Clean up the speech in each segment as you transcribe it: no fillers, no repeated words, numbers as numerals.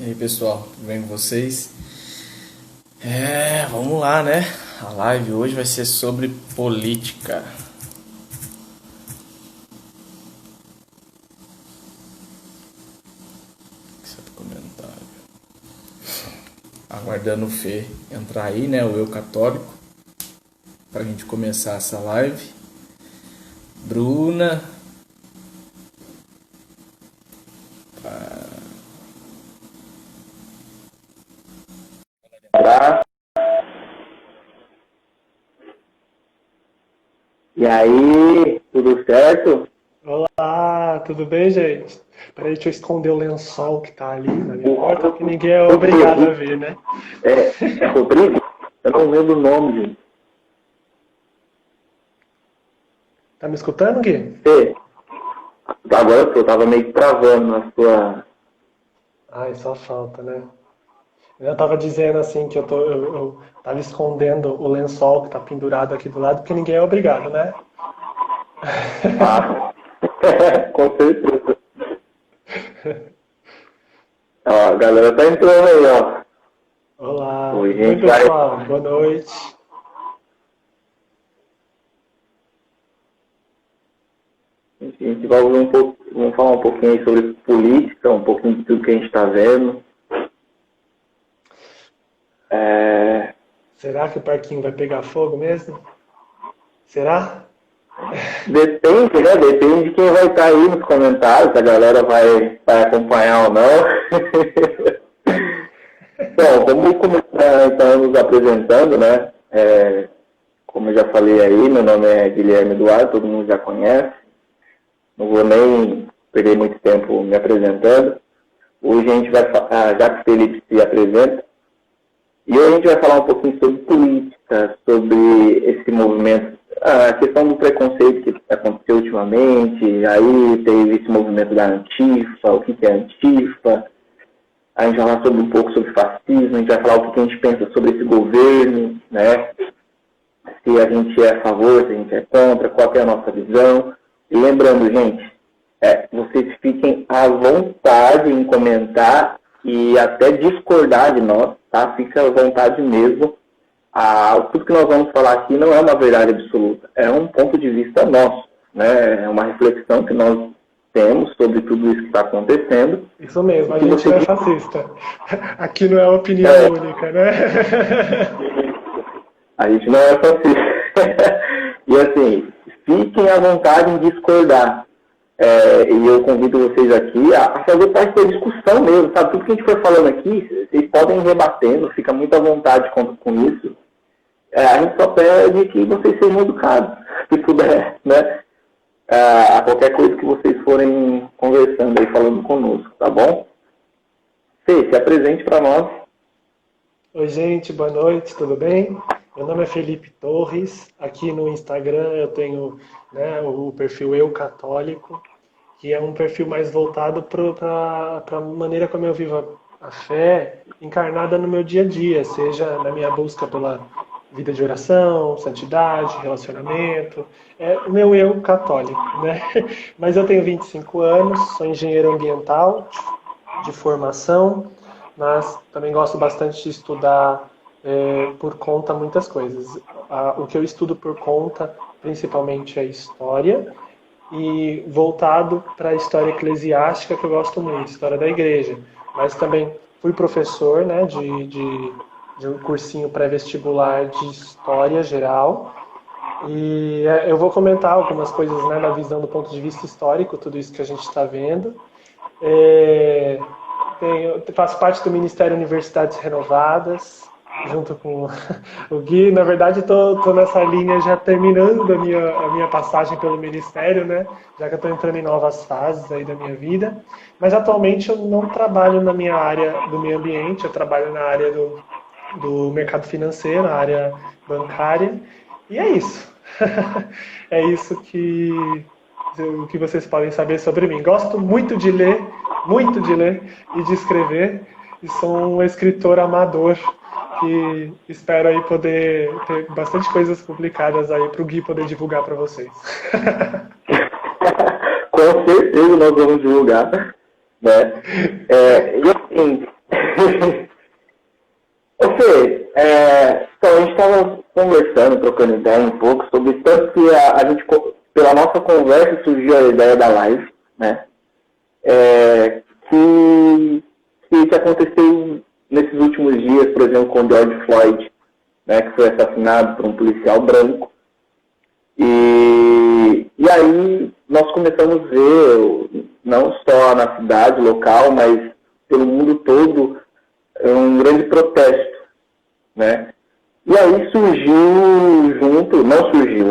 E aí pessoal, tudo bem com vocês? Vamos lá, né? A live hoje vai ser sobre política. Certo comentário. Aguardando o Fê entrar aí, né? O Eu Católico, pra gente começar essa live. Bruna. Tá? E aí, tudo certo? Olá, tudo bem, gente? Peraí, deixa eu esconder o lençol que tá ali na minha porta, porque O ninguém é obrigado a ver, né? é Rodrigo? Eu não lembro o nome, gente. Tá me escutando, Gui? Fê, agora eu tava meio que travando na sua. Ai, só falta, né? Eu tava dizendo assim que eu tava escondendo o lençol que tá pendurado aqui do lado, porque ninguém é obrigado, né? Ah, com certeza. Ó, a galera tá entrando aí, ó. Olá, Hoje tudo a bem, gente vai. pessoal? Boa noite. A gente vai ouvir um pouco, vamos falar um pouquinho aí sobre política, um pouquinho de tudo que a gente tá vendo. É, Será que o parquinho vai pegar fogo mesmo? Será? Depende, né? Depende de quem vai estar aí nos comentários, se a galera vai acompanhar ou não. Bom, vamos começar então nos apresentando, né? Como eu já falei aí, meu nome é Guilherme Eduardo, todo mundo já conhece. Não vou nem perder muito tempo me apresentando. Hoje a gente vai falar, já que o Felipe se apresenta, e hoje a gente vai falar um pouquinho sobre política, sobre esse movimento, a questão do preconceito que aconteceu ultimamente, aí teve esse movimento da Antifa, o que é Antifa, a gente vai falar sobre um pouco sobre fascismo, a gente vai falar o que a gente pensa sobre esse governo, né? Se a gente é a favor, se a gente é contra, qual é a nossa visão. E lembrando, gente, vocês fiquem à vontade em comentar e até discordar de nós, tá? Fique à vontade mesmo. Tudo que nós vamos falar aqui não é uma verdade absoluta, é um ponto de vista nosso, né? É uma reflexão que nós temos sobre tudo isso que está acontecendo. Isso mesmo, a Se gente você não é fascista. Aqui não é opinião única, né? A gente não é fascista. E assim, fiquem à vontade em discordar. E eu convido vocês aqui a fazer parte da discussão mesmo, sabe? Tudo que a gente for falando aqui, vocês podem ir rebatendo, fica muito à vontade com isso. A gente só pede que vocês sejam educados, se puder, né? A qualquer coisa que vocês forem conversando aí, falando conosco, tá bom? Fê, se apresente para nós. Oi, gente, boa noite, tudo bem? Meu nome é Felipe Torres. Aqui no Instagram eu tenho, né, o perfil Eu Católico, que é um perfil mais voltado para a maneira como eu vivo a fé encarnada no meu dia a dia, seja na minha busca pela vida de oração, santidade, relacionamento. É o meu eu católico, né? Mas eu tenho 25 anos, sou engenheiro ambiental de formação, mas também gosto bastante de estudar por conta muitas coisas. O que eu estudo por conta, principalmente, é história, e voltado para a história eclesiástica, que eu gosto muito, história da igreja. Mas também fui professor, né, de um cursinho pré-vestibular de história geral. E eu vou comentar algumas coisas, né, da visão do ponto de vista histórico, tudo isso que a gente está vendo. É, faço parte do Ministério Universidades Renovadas, junto com o Gui. Na verdade, estou nessa linha já terminando a minha passagem pelo Ministério, né? Já que eu estou entrando em novas fases aí da minha vida. Mas atualmente eu não trabalho na minha área do meio ambiente, eu trabalho na área do mercado financeiro, na área bancária. E é isso. É isso o que vocês podem saber sobre mim. Gosto muito de ler e de escrever, e sou um escritor amador que espero aí poder ter bastante coisas publicadas aí para o Gui poder divulgar para vocês. Com certeza nós vamos divulgar, né? E assim, Ô Fê, então a gente estava conversando, trocando ideia um pouco sobre tanto que a gente, pela nossa conversa, surgiu a ideia da live, né? Que aconteceu nesses últimos dias, por exemplo, com o George Floyd, né, que foi assassinado por um policial branco. E aí nós começamos a ver, não só na cidade local, mas pelo mundo todo, um grande protesto, né? E aí não surgiu,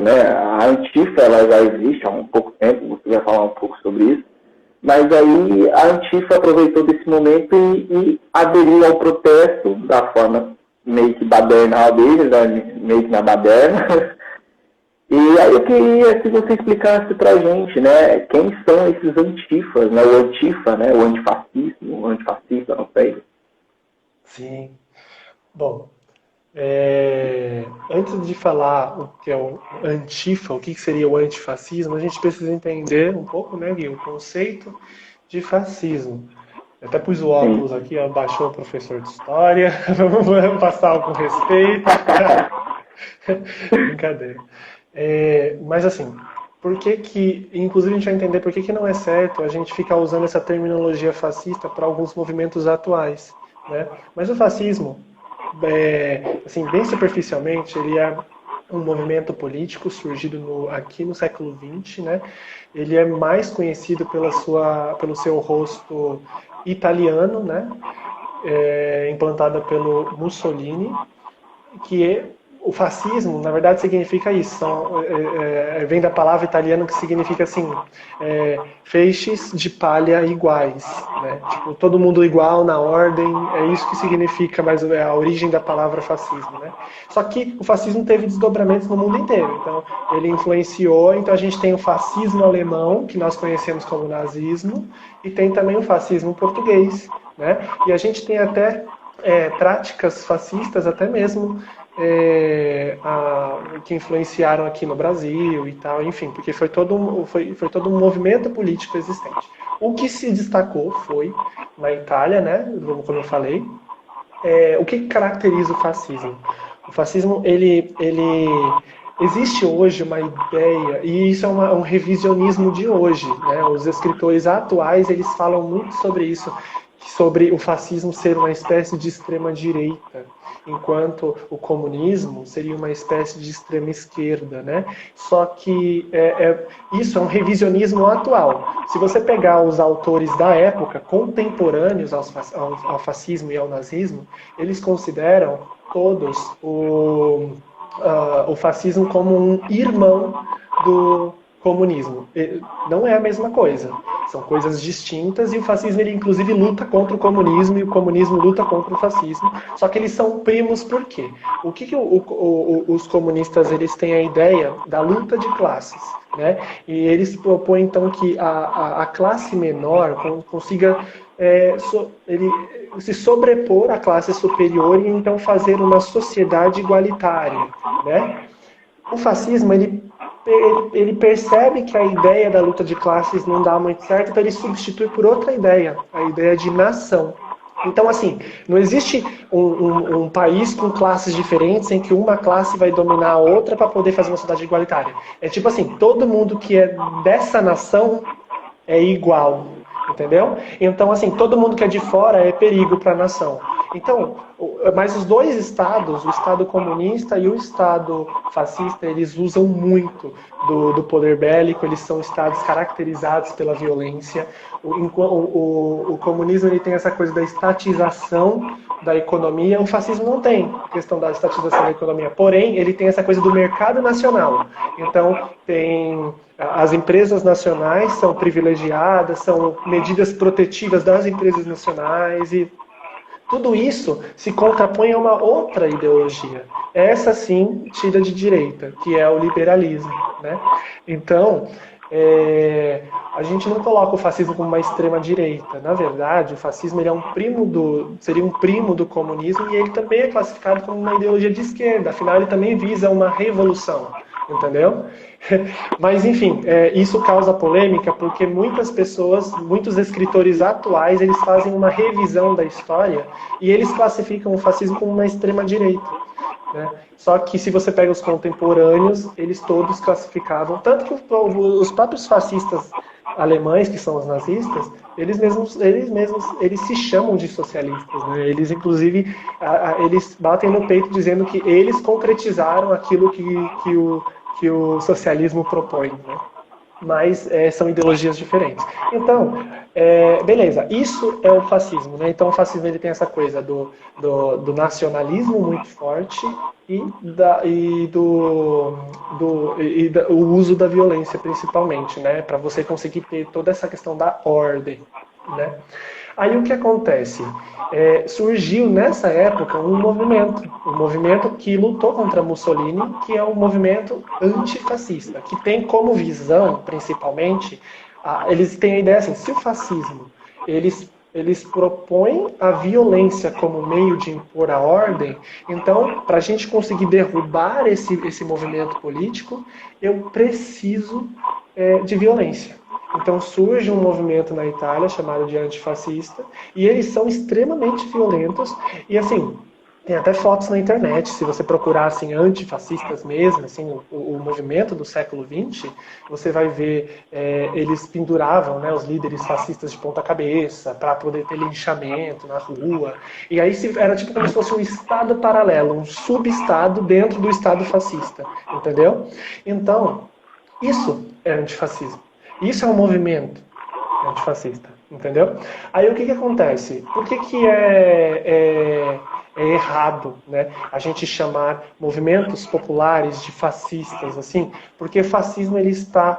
né? A Antifa, ela já existe há um pouco tempo, você vai falar um pouco sobre isso, mas aí a Antifa aproveitou desse momento e aderiu ao protesto da forma meio que badernal deles, né? Meio que na baderna. E aí eu queria que você explicasse pra gente, né, quem são esses antifas, né, o antifa, né, o antifascista, não sei. Sim. Bom, antes de falar o que é o antifa, o que seria o antifascismo, a gente precisa entender um pouco, né, Gui, o conceito de fascismo. Eu até pus o óculos aqui, abaixou o professor de história, vamos passar com respeito. Brincadeira. Mas assim, inclusive a gente vai entender por que não é certo a gente ficar usando essa terminologia fascista para alguns movimentos atuais, né? Mas o fascismo, assim, bem superficialmente, ele é um movimento político surgido aqui no século XX, né? Ele é mais conhecido pelo seu rosto italiano, né? Implantada pelo Mussolini, que o fascismo, na verdade, significa isso. Vem da palavra italiana que significa assim, feixes de palha iguais, né? Tipo, todo mundo igual na ordem, é isso que significa, mas é a origem da palavra fascismo, né? Só que o fascismo teve desdobramentos no mundo inteiro, então ele influenciou, então a gente tem o fascismo alemão, que nós conhecemos como nazismo, e tem também o fascismo português, né? E a gente tem até práticas fascistas, até mesmo que influenciaram aqui no Brasil e tal, enfim, porque foi todo um movimento político existente. O que se destacou foi na Itália, né, como eu falei, o que caracteriza o fascismo? O fascismo, ele existe hoje uma ideia, e isso é um revisionismo de hoje, né? Os escritores atuais, eles falam muito sobre isso, sobre o fascismo ser uma espécie de extrema-direita, enquanto o comunismo seria uma espécie de extrema-esquerda, né? Só que isso é um revisionismo atual. Se você pegar os autores da época, contemporâneos ao fascismo e ao nazismo, eles consideram todos o fascismo como um irmão do comunismo. Não é a mesma coisa. São coisas distintas e o fascismo, ele inclusive luta contra o comunismo e o comunismo luta contra o fascismo. Só que eles são primos por quê? O que os comunistas, eles têm a ideia da luta de classes, né? E eles propõem então que a classe menor consiga ele se sobrepor à classe superior e então fazer uma sociedade igualitária, né? O fascismo, ele percebe que a ideia da luta de classes não dá muito certo, então ele substitui por outra ideia, a ideia de nação. Então, assim, não existe um país com classes diferentes em que uma classe vai dominar a outra para poder fazer uma sociedade igualitária. É tipo assim, todo mundo que é dessa nação é igual, entendeu? Então, assim, todo mundo que é de fora é perigo para a nação. Então, mas os dois estados, o Estado comunista e o Estado fascista, eles usam muito do poder bélico, eles são estados caracterizados pela violência. O comunismo, ele tem essa coisa da estatização da economia, o fascismo não tem questão da estatização da economia, porém, ele tem essa coisa do mercado nacional. Então, as empresas nacionais são privilegiadas, são medidas protetivas das empresas nacionais e tudo isso se contrapõe a uma outra ideologia. Essa sim, tida de direita, que é o liberalismo, né? Então, a gente não coloca o fascismo como uma extrema direita. Na verdade, o fascismo ele seria um primo do comunismo e ele também é classificado como uma ideologia de esquerda. Afinal, ele também visa uma revolução, entendeu? Mas, enfim, isso causa polêmica porque muitas pessoas, muitos escritores atuais, eles fazem uma revisão da história e eles classificam o fascismo como uma extrema-direita. Né? Só que se você pega os contemporâneos, eles todos classificavam, tanto que os próprios fascistas alemães, que são os nazistas, eles se chamam de socialistas. Né? Eles, inclusive, eles batem no peito dizendo que eles concretizaram aquilo que o socialismo propõe. Né? Mas são ideologias diferentes. Então, beleza, isso é o fascismo. Né? Então, o fascismo ele tem essa coisa do nacionalismo muito forte e o uso da violência, principalmente, né? Para você conseguir ter toda essa questão da ordem. Né? Aí o que acontece? Surgiu nessa época um movimento que lutou contra Mussolini, que é um movimento antifascista, que tem como visão, principalmente, eles têm a ideia assim, se o fascismo, eles propõem a violência como meio de impor a ordem, então, para a gente conseguir derrubar esse movimento político, eu preciso de violência. Então surge um movimento na Itália chamado de antifascista e eles são extremamente violentos e assim, tem até fotos na internet, se você procurar assim, antifascistas mesmo, assim, o movimento do século XX, você vai ver, eles penduravam, né, os líderes fascistas de ponta cabeça para poder ter linchamento na rua, e aí era tipo como se fosse um estado paralelo, um subestado dentro do estado fascista, entendeu? Então, isso é antifascismo. Isso é um movimento antifascista, entendeu? Aí o que acontece? Por que é errado, né, a gente chamar movimentos populares de fascistas, assim? Porque fascismo ele está,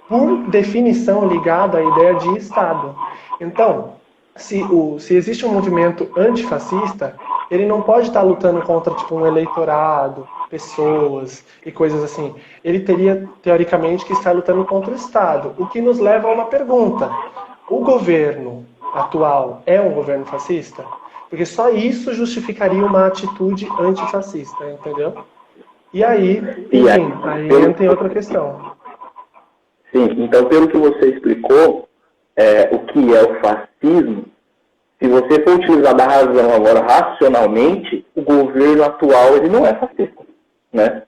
por definição, ligado à ideia de Estado. Então, se existe um movimento antifascista, ele não pode estar lutando contra tipo, um eleitorado, pessoas e coisas assim. Ele teria, teoricamente, que estar lutando contra o Estado. O que nos leva a uma pergunta. O governo atual é um governo fascista? Porque só isso justificaria uma atitude antifascista, entendeu? E aí, enfim, aí entra em outra questão. Sim, então pelo que você explicou, o que é o fascismo, se você for utilizar da razão agora racionalmente, o governo atual ele não é fascista, né?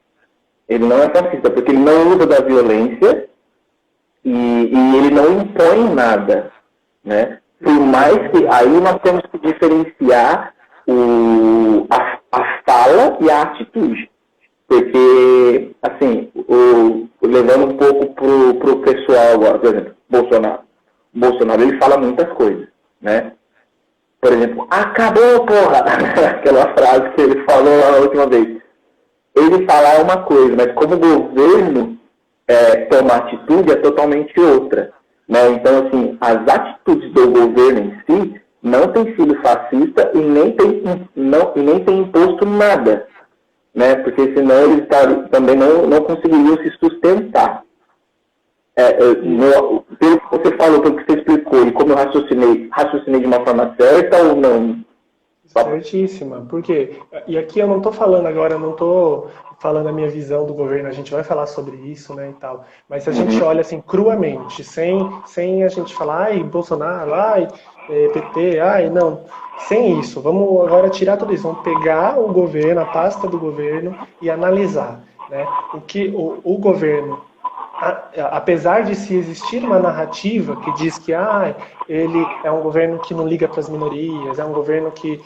Ele não é fascista, porque ele não usa da violência e ele não impõe nada, né? Por mais que aí nós temos que diferenciar a fala e a atitude. Porque, assim, levando um pouco pro pessoal agora, por exemplo, Bolsonaro ele fala muitas coisas, né? Por exemplo, acabou, porra! Aquela frase que ele falou lá na última vez. Ele falar uma coisa, mas como o governo toma atitude é totalmente outra. Né? Então, assim, as atitudes do governo em si não têm sido fascista e nem tem imposto nada. Né? Porque senão eles também não conseguiriam se sustentar. Pelo que você falou, pelo que você explicou e como eu raciocinei de uma forma certa ou não? Certíssima. Por quê? E aqui eu não estou falando agora, eu não estou falando a minha visão do governo, a gente vai falar sobre isso, né, e tal. Mas se a gente olha assim, cruamente, sem a gente falar, ai, Bolsonaro, ai, PT, ai, não. Sem isso, vamos agora tirar tudo isso, vamos pegar o governo, a pasta do governo e analisar, né, o que o governo, apesar de se existir uma narrativa que diz que ele é um governo que não liga para as minorias, é um governo que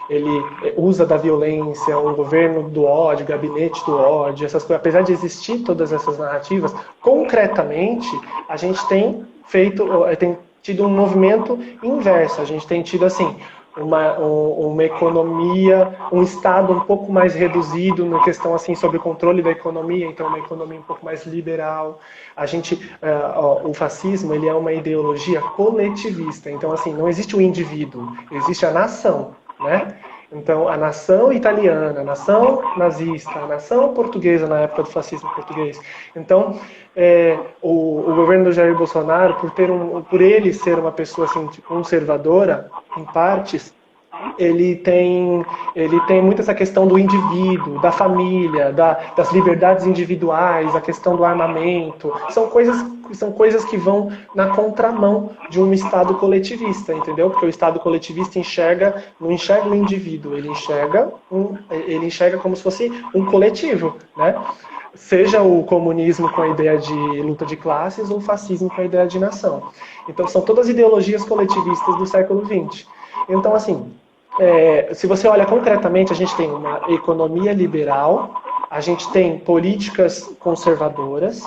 ele usa da violência, é um governo do ódio, gabinete do ódio, essas coisas. Apesar de existir todas essas narrativas, concretamente a gente tem tido um movimento inverso. A gente tem tido assim uma economia, um Estado um pouco mais reduzido na questão assim sobre o controle da economia, então uma economia um pouco mais liberal. O fascismo ele é uma ideologia coletivista, então assim não existe o indivíduo, existe a nação, né? Então a nação italiana, a nação nazista, a nação portuguesa na época do fascismo português. Então o governo do Jair Bolsonaro, por ele ser uma pessoa assim conservadora em partes, ele tem muito essa questão do indivíduo, da família, das liberdades individuais, a questão do armamento. São coisas que vão na contramão de um Estado coletivista, entendeu? Porque o Estado coletivista não enxerga o indivíduo, ele enxerga como se fosse um coletivo, né? Seja o comunismo com a ideia de luta de classes ou o fascismo com a ideia de nação. Então, são todas ideologias coletivistas do século XX. Então, assim, se você olha concretamente, a gente tem uma economia liberal, a gente tem políticas conservadoras,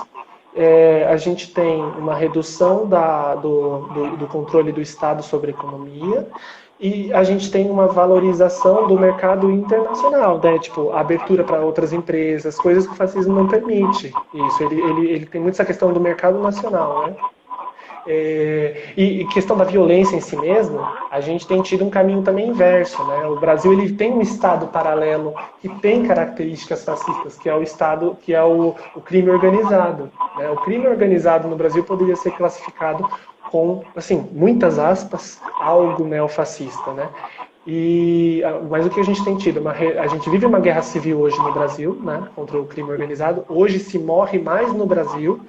a gente tem uma redução do controle do Estado sobre a economia, e a gente tem uma valorização do mercado internacional, né? Tipo, abertura para outras empresas, coisas que o fascismo não permite. Isso, ele tem muito essa questão do mercado nacional, né? E questão da violência em si mesmo, a gente tem tido um caminho também inverso, né? O Brasil ele tem um Estado paralelo que tem características fascistas, que é o Estado, que é o crime organizado, né? O crime organizado no Brasil poderia ser classificado com, assim, muitas aspas, algo neofascista, né? Mas o que a gente tem tido? A gente vive uma guerra civil hoje no Brasil, né, contra o crime organizado. Hoje se morre mais no Brasil,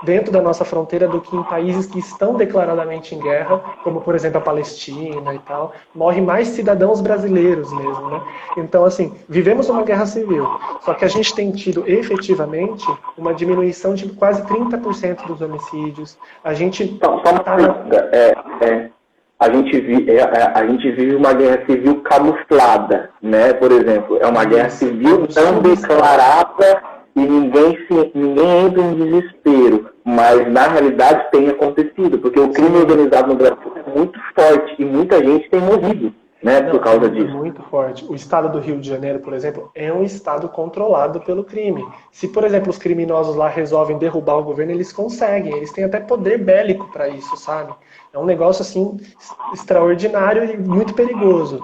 dentro da nossa fronteira, do que em países que estão declaradamente em guerra, como, por exemplo, a Palestina e tal. Morre mais cidadãos brasileiros mesmo, né? Então, assim, vivemos uma guerra civil. Só que a gente tem tido, efetivamente, uma diminuição de quase 30% dos homicídios. A gente... A gente vive uma guerra civil camuflada, né? Por exemplo, é uma guerra civil não declarada e ninguém entra em desespero, mas na realidade tem acontecido, porque o crime organizado no Brasil é muito forte e muita gente tem morrido, né, por causa disso. É muito forte. O estado do Rio de Janeiro, por exemplo, é um estado controlado pelo crime. Se, por exemplo, os criminosos lá resolvem derrubar o governo, eles conseguem, eles têm até poder bélico para isso, sabe? É um negócio assim extraordinário e muito perigoso.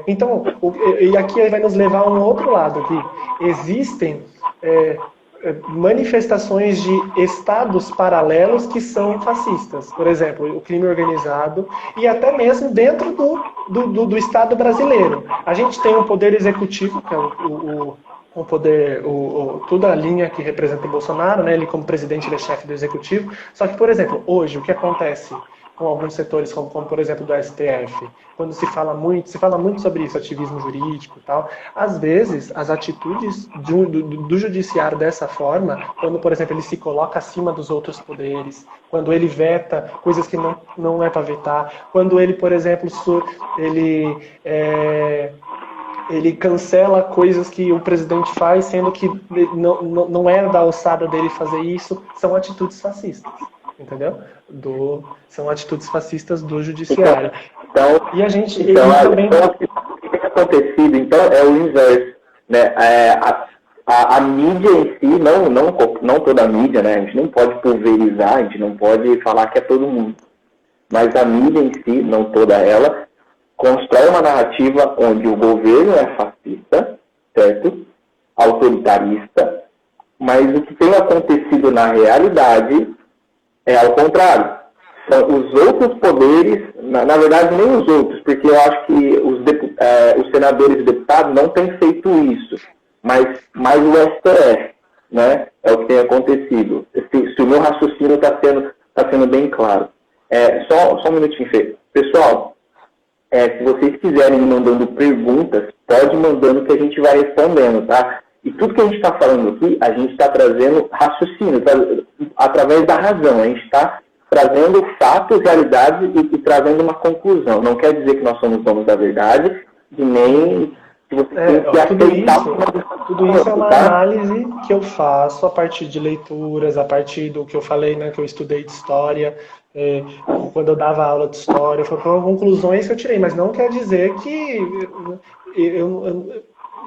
Então, e aqui vai nos levar a um outro lado aqui. Existem manifestações de estados paralelos que são fascistas. Por exemplo, o crime organizado e até mesmo dentro do Estado brasileiro. A gente tem um poder executivo, que é o poder, toda a linha que representa o Bolsonaro, né? Ele como presidente, ele é chefe do executivo. Só que, por exemplo, hoje, o que acontece com alguns setores, como por exemplo do STF, quando se fala muito sobre isso, ativismo jurídico e tal, às vezes as atitudes do judiciário dessa forma, quando, por exemplo, ele se coloca acima dos outros poderes, quando ele veta coisas que não é para vetar, quando ele, por exemplo, ele cancela coisas que o presidente faz, sendo que não é da alçada dele fazer isso, são atitudes fascistas. Entendeu? São atitudes fascistas do judiciário. E a gente também... Então, o que tem acontecido, então, é o inverso. Né? A mídia em si, não toda a mídia, né? A gente não pode pulverizar, a gente não pode falar que é todo mundo. Mas a mídia em si, não toda ela, constrói uma narrativa onde o governo é fascista, certo? Autoritarista, mas o que tem acontecido na realidade é ao contrário. São os outros poderes, na verdade nem os outros, porque eu acho que os senadores e deputados não têm feito isso, mas o STF, né, é o que tem acontecido. Se o meu raciocínio está sendo bem claro. Só um minutinho, Fê. Pessoal, se vocês quiserem me mandando perguntas, pode ir mandando que a gente vai respondendo, tá? E tudo que a gente está falando aqui, a gente está trazendo raciocínio, através da razão. A gente está trazendo fatos, realidades e trazendo uma conclusão. Não quer dizer que nós somos donos da verdade, e nem que você tem que aceitar... Tudo isso é uma análise que eu faço a partir de leituras, a partir do que eu falei, né, que eu estudei de história, quando eu dava aula de história, foram conclusões que eu tirei, mas não quer dizer que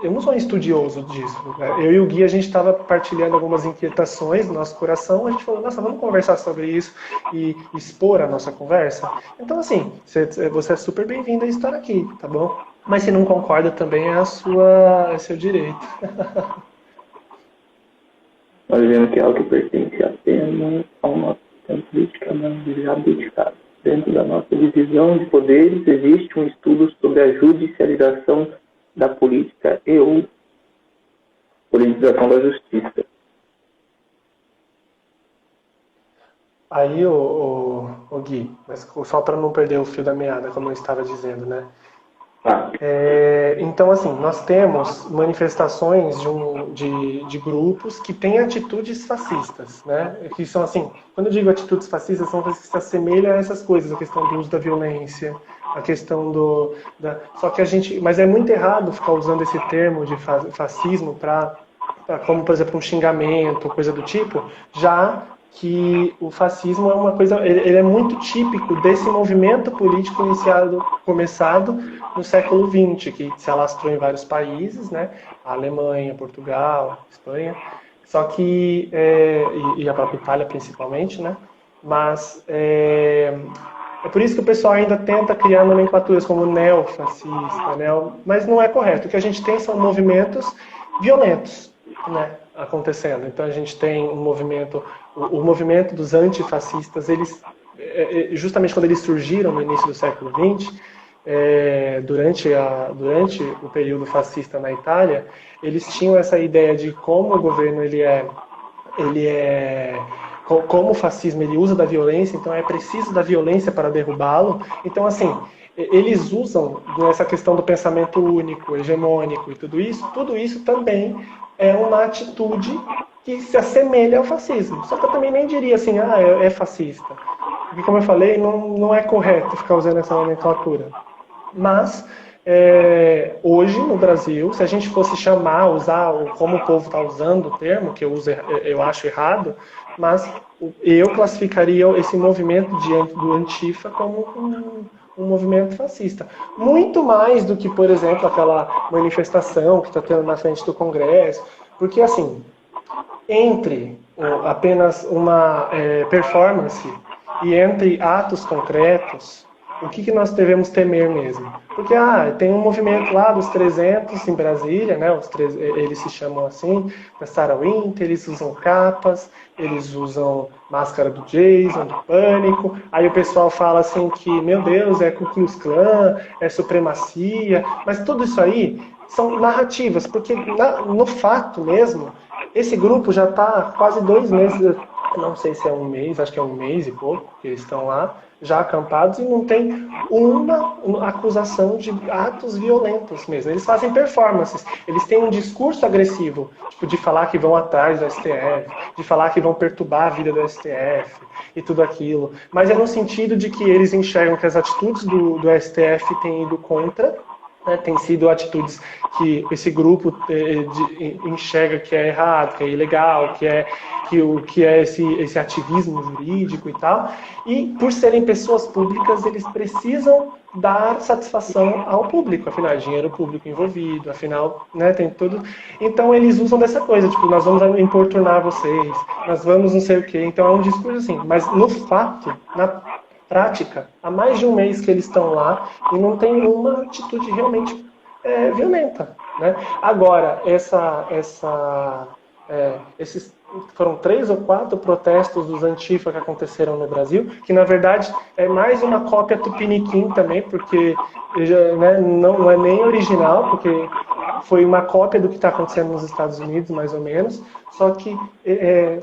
eu não sou um estudioso disso. Eu e o Gui, a gente estava partilhando algumas inquietações no nosso coração, a gente falou, nossa, vamos conversar sobre isso e expor a nossa conversa. Então, assim, você é super bem-vindo a estar aqui, tá bom? Mas se não concorda também é seu direito. Nós vemos que é algo que pertence apenas a uma política não dedicada. dentro da nossa divisão de poderes, existe um estudo sobre a judicialização da política e ou politização da justiça. Aí, o Gui, mas só para não perder o fio da meada, como eu estava dizendo, né? Então, assim, nós temos manifestações de grupos que têm atitudes fascistas, né? Que são, assim, quando eu digo atitudes fascistas, são coisas que se assemelham a essas coisas, a questão do uso da violência, a questão Só que mas é muito errado ficar usando esse termo de fascismo como, por exemplo, um xingamento, coisa do tipo, já que o fascismo é uma coisa, ele é muito típico desse movimento político começado no século XX, que se alastrou em vários países, né? A Alemanha, Portugal, Espanha, só que e a própria Itália principalmente, né? Mas é por isso que o pessoal ainda tenta criar nomenclaturas como neofascista, mas não é correto. O que a gente tem são movimentos violentos, né, acontecendo. Então a gente tem um movimento, o movimento dos antifascistas, eles, justamente quando eles surgiram no início do século XX, durante o período fascista na Itália, eles tinham essa ideia de como o governo como o fascismo ele usa da violência, então é preciso da violência para derrubá-lo. Então, assim, eles usam essa questão do pensamento único, hegemônico e tudo isso também é uma atitude que se assemelha ao fascismo. Só que eu também nem diria assim, é fascista. Porque, como eu falei, não é correto ficar usando essa nomenclatura. Mas, hoje no Brasil, se a gente fosse usar como o povo está usando o termo, que eu acho errado, mas eu classificaria esse movimento do Antifa como um movimento fascista. Muito mais do que, por exemplo, aquela manifestação que está tendo na frente do Congresso. Porque, assim, entre apenas uma performance e entre atos concretos, o que nós devemos temer mesmo? Porque tem um movimento lá dos 300 em Brasília, né? Eles se chamam assim, da Sarah Winter, eles usam capas, eles usam máscara do Jason, do Pânico. Aí o pessoal fala assim que, meu Deus, é Ku Klux Klan, é supremacia. Mas tudo isso aí são narrativas, porque no fato mesmo, esse grupo já está quase 2 meses, não sei se é 1 mês, acho que é 1 mês e pouco que eles estão lá, já acampados, e não tem uma acusação de atos violentos mesmo. Eles fazem performances, eles têm um discurso agressivo, tipo, de falar que vão atrás do STF, de falar que vão perturbar a vida do STF e tudo aquilo. Mas é no sentido de que eles enxergam que as atitudes do STF têm ido contra, né, tem sido atitudes que esse grupo enxerga que é errado, que é ilegal, que é esse ativismo jurídico e tal. E por serem pessoas públicas, eles precisam dar satisfação ao público, afinal é dinheiro público envolvido, afinal, né, tem tudo. Então eles usam dessa coisa, tipo, nós vamos importunar vocês, nós vamos não sei o quê. Então é um discurso assim, mas no fato, na prática, há mais de 1 mês que eles estão lá e não tem nenhuma atitude realmente violenta, né? Agora, esses foram 3 ou 4 protestos dos Antifa que aconteceram no Brasil, que na verdade é mais uma cópia tupiniquim também, porque não é nem original, porque foi uma cópia do que está acontecendo nos Estados Unidos, mais ou menos, só que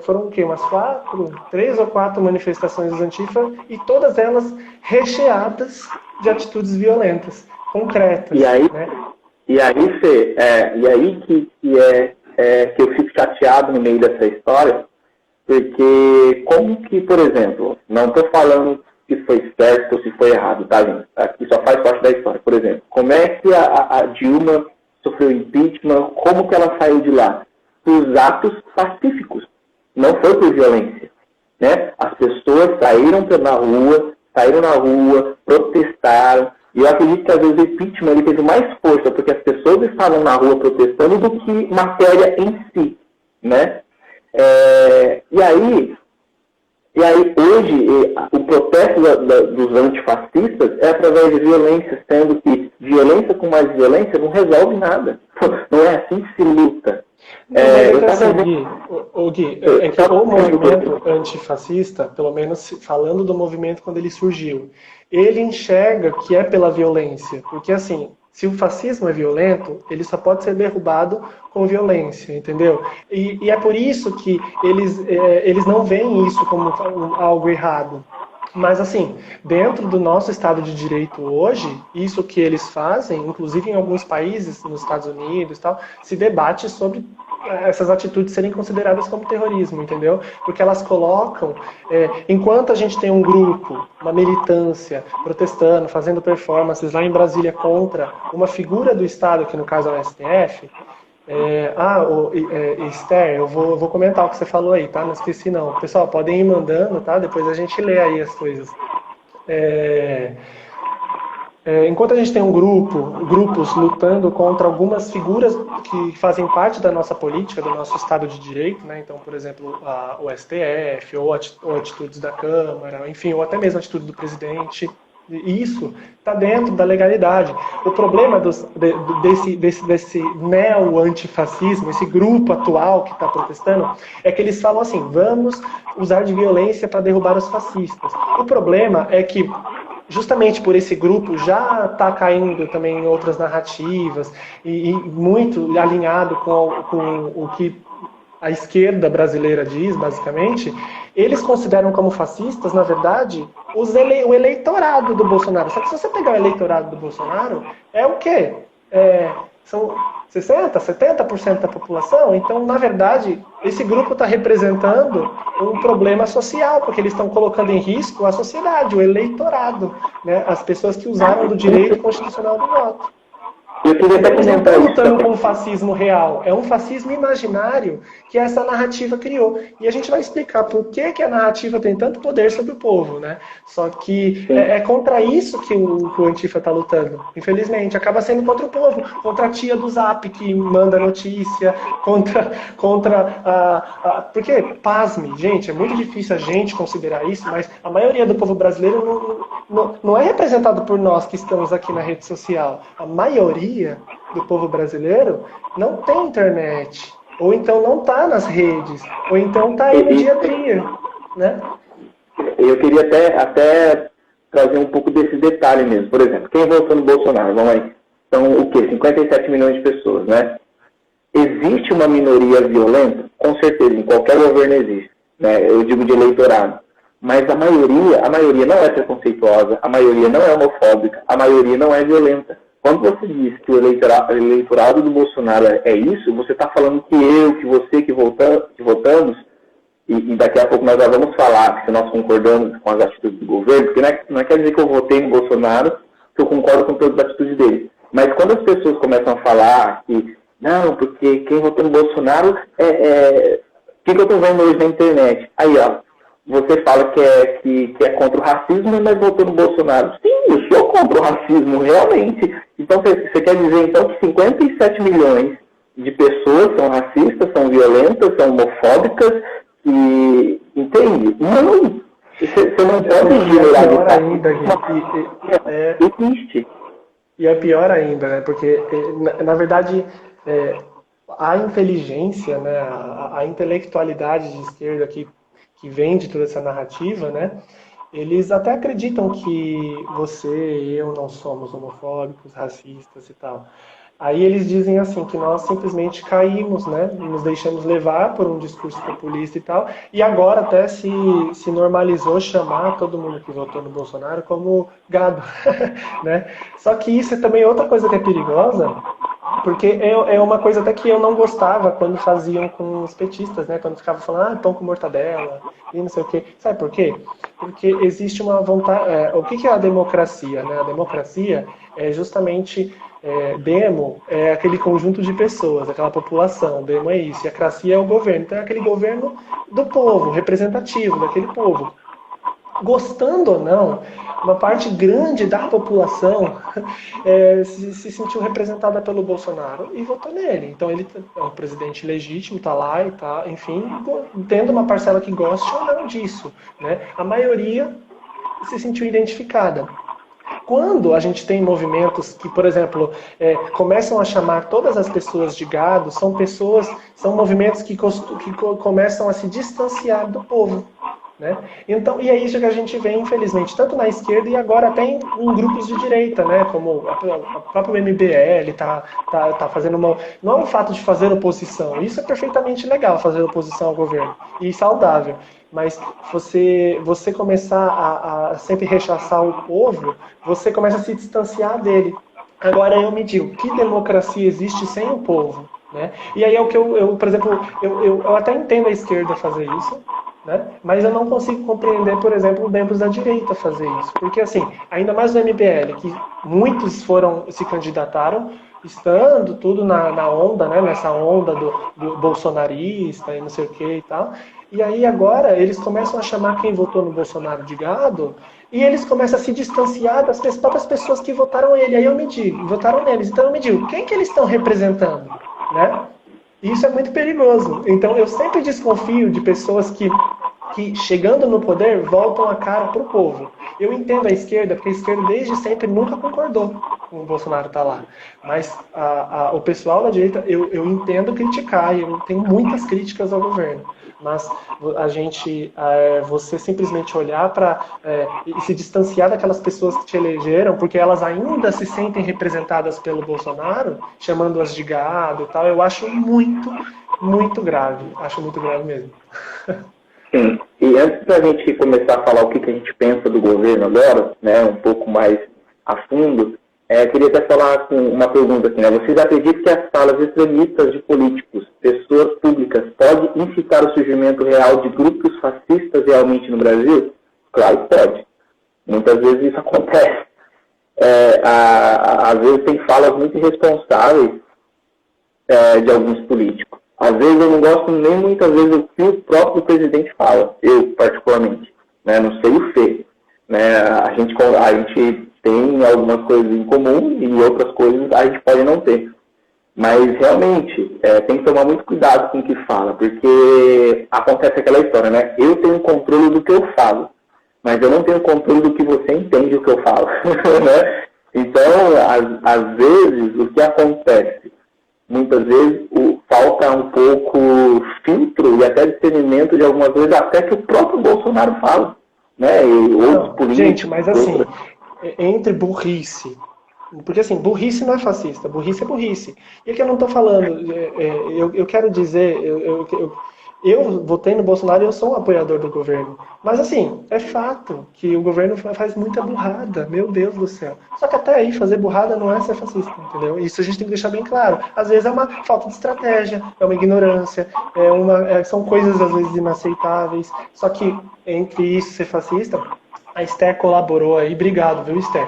foram o quê? Umas 3 ou 4 manifestações dos Antifa, e todas elas recheadas de atitudes violentas, concretas. E aí, né? Que eu fico chateado no meio dessa história, porque como que, por exemplo, não estou falando se foi certo ou se foi errado, tá, gente? Aqui só faz parte da história. Por exemplo, como é que a Dilma sofreu impeachment, como que ela saiu de lá? Por atos pacíficos, não foi por violência, né? As pessoas saíram na rua, protestaram. E eu acredito que às vezes o impeachment ele teve mais força porque as pessoas estavam na rua protestando do que matéria em si, né? E aí hoje o protesto dos antifascistas é através de violência, sendo que violência com mais violência não resolve nada. Não é assim que se luta. Não, mas é Eu que estava assim, vendo. Gui, Gui, é Eu que tava o movimento vendo. antifascista, pelo menos falando do movimento quando ele surgiu, ele enxerga que é pela violência. Porque assim, se o fascismo é violento, ele só pode ser derrubado com violência, entendeu? E é por isso que eles não veem isso como algo errado. Mas assim, dentro do nosso Estado de Direito hoje, isso que eles fazem, inclusive em alguns países, nos Estados Unidos e tal, se debate sobre essas atitudes serem consideradas como terrorismo, entendeu? Porque elas colocam, enquanto a gente tem um grupo, uma militância, protestando, fazendo performances lá em Brasília contra uma figura do Estado, que no caso é o STF, Esther, eu vou comentar o que você falou aí, tá? Não esqueci não. Pessoal, podem ir mandando, tá? Depois a gente lê aí as coisas. É, enquanto a gente tem grupos lutando contra algumas figuras que fazem parte da nossa política, do nosso Estado de Direito, né? Então, por exemplo, o STF, ou atitudes da Câmara, enfim, ou até mesmo a atitude do presidente, isso está dentro da legalidade. O problema desse neo-antifascismo, esse grupo atual que está protestando, é que eles falam assim: vamos usar de violência para derrubar os fascistas. O problema é que justamente por esse grupo já está caindo também em outras narrativas e muito alinhado com o que a esquerda brasileira diz, basicamente, eles consideram como fascistas, na verdade, o eleitorado do Bolsonaro. Só que se você pegar o eleitorado do Bolsonaro, é o quê? São 60%, 70% da população. Então, na verdade, esse grupo está representando um problema social, porque eles estão colocando em risco a sociedade, o eleitorado, né? As pessoas que usaram do direito constitucional do voto. Eu queria até Então eles não comentar estão isso lutando com também. um fascismo real, é um fascismo imaginário que essa narrativa criou. E a gente vai explicar por que a narrativa tem tanto poder sobre o povo, né? Só que Sim. é contra isso que o Antifa está lutando. Infelizmente, acaba sendo contra o povo, contra a tia do Zap que manda notícia, contra porque, pasme, gente, é muito difícil a gente considerar isso, mas a maioria do povo brasileiro não é representado por nós que estamos aqui na rede social. A maioria do povo brasileiro não tem internet, ou então não está nas redes, ou então está aí no dia a dia, né? Eu queria até trazer um pouco desse detalhe mesmo. Por exemplo, quem votou no Bolsonaro? Vamos aí. São o quê? 57 milhões de pessoas, né? Existe uma minoria violenta? Com certeza, em qualquer governo existe. Né? Eu digo de eleitorado. Mas a maioria não é preconceituosa, a maioria não é homofóbica, a maioria não é violenta. Quando você diz que o eleitorado do Bolsonaro é isso, você está falando que eu, que você, que votamos, e daqui a pouco nós já vamos falar se nós concordamos com as atitudes do governo, porque não quer dizer que eu votei no Bolsonaro, que eu concordo com todas as atitudes dele. Mas quando as pessoas começam a falar que, não, porque quem votou no Bolsonaro o que eu estou vendo hoje na internet? Aí, ó, você fala que é contra o racismo, mas votou no Bolsonaro. Sim, eu sou contra o racismo, realmente. Então, você quer dizer, então, que 57 milhões de pessoas são racistas, são violentas, são homofóbicas, e entende? Não. Você não pode É generalizar. pior ainda, Gui. Existe. E é pior ainda, né? Porque, na verdade, a inteligência, né? A intelectualidade de esquerda que vende toda essa narrativa, né? Eles até acreditam que você e eu não somos homofóbicos, racistas e tal. Aí eles dizem assim que nós simplesmente caímos, né? Nos deixamos levar por um discurso populista e tal. E agora até se normalizou chamar todo mundo que votou no Bolsonaro como gado, né? Só que isso é também outra coisa que é perigosa, porque é uma coisa até que eu não gostava quando faziam com os petistas, né? Quando ficavam falando, pão com mortadela e não sei o quê. Sabe por quê? Porque existe uma vontade. O que é a democracia, né? A democracia é justamente demo é aquele conjunto de pessoas, aquela população. Demo é isso. E a cracia é o governo. Então é aquele governo do povo, representativo daquele povo. Gostando ou não, uma parte grande da população se sentiu representada pelo Bolsonaro e votou nele. Então ele é um presidente legítimo, está lá e tá, enfim, tendo uma parcela que goste ou não disso, né? A maioria se sentiu identificada. quando a gente tem movimentos que, por exemplo, começam a chamar todas as pessoas de gado, são movimentos que começam a se distanciar do povo. Né? Então, e é isso que a gente vê, infelizmente, tanto na esquerda e agora até em grupos de direita, né? Como a própria MBL está fazendo uma... Não é um fato de fazer oposição, isso é perfeitamente legal, fazer oposição ao governo, e saudável. Mas você começar a sempre rechaçar o povo, você começa a se distanciar dele. Agora eu me digo, que democracia existe sem o povo? Né? E aí é o que por exemplo, eu até entendo a esquerda fazer isso, né? Mas eu não consigo compreender, por exemplo, membros da direita fazer isso. Porque, assim, ainda mais no MBL, que muitos se candidataram, estando tudo na onda, né? Nessa onda do bolsonarista e não sei o que e tal. E aí agora eles começam a chamar quem votou no Bolsonaro de gado e eles começam a se distanciar das próprias pessoas que votaram ele. Aí eu me digo, votaram neles. Então eu me digo, quem que eles estão representando? Né? Isso é muito perigoso. Então eu sempre desconfio de pessoas que chegando no poder voltam a cara pro povo. Eu entendo a esquerda, porque a esquerda desde sempre nunca concordou com o Bolsonaro estar lá. Mas o pessoal da direita, eu entendo criticar, e eu tenho muitas críticas ao governo. Mas você simplesmente olhar e se distanciar daquelas pessoas que te elegeram, porque elas ainda se sentem representadas pelo Bolsonaro, chamando-as de gado e tal, eu acho muito, muito grave. Acho muito grave mesmo. Sim. E antes da gente começar a falar o que a gente pensa do governo agora, né, um pouco mais a fundo, queria até falar com uma pergunta aqui, né? Vocês acreditam que as falas extremistas de políticos, pessoas públicas, podem incitar o surgimento real de grupos fascistas realmente no Brasil? Claro que pode. Muitas vezes isso acontece. Às vezes tem falas muito irresponsáveis de alguns políticos. Às vezes eu não gosto nem muitas vezes do que o próprio presidente fala, eu particularmente, né? Não sei o Fê, né? A gente tem algumas coisas em comum e outras coisas a gente pode não ter. Mas realmente tem que tomar muito cuidado com o que fala, porque acontece aquela história, né? Eu tenho controle do que eu falo, mas eu não tenho controle do que você entende o que eu falo. Né? Então, às vezes, o que acontece? Muitas vezes falta um pouco filtro e até discernimento de algumas coisas, até que o próprio Bolsonaro fala, né? E outros políticos. Gente, mas assim, entre burrice, porque assim, burrice não é fascista, burrice é burrice. E o que eu não estou falando, eu quero dizer, eu votei no Bolsonaro e eu sou um apoiador do governo. Mas assim, é fato que o governo faz muita burrada, meu Deus do céu. Só que até aí, fazer burrada não é ser fascista, entendeu? Isso a gente tem que deixar bem claro. Às vezes é uma falta de estratégia, é uma ignorância, são coisas às vezes inaceitáveis. Só que entre isso e ser fascista, a Esther colaborou aí, obrigado, viu, Esther?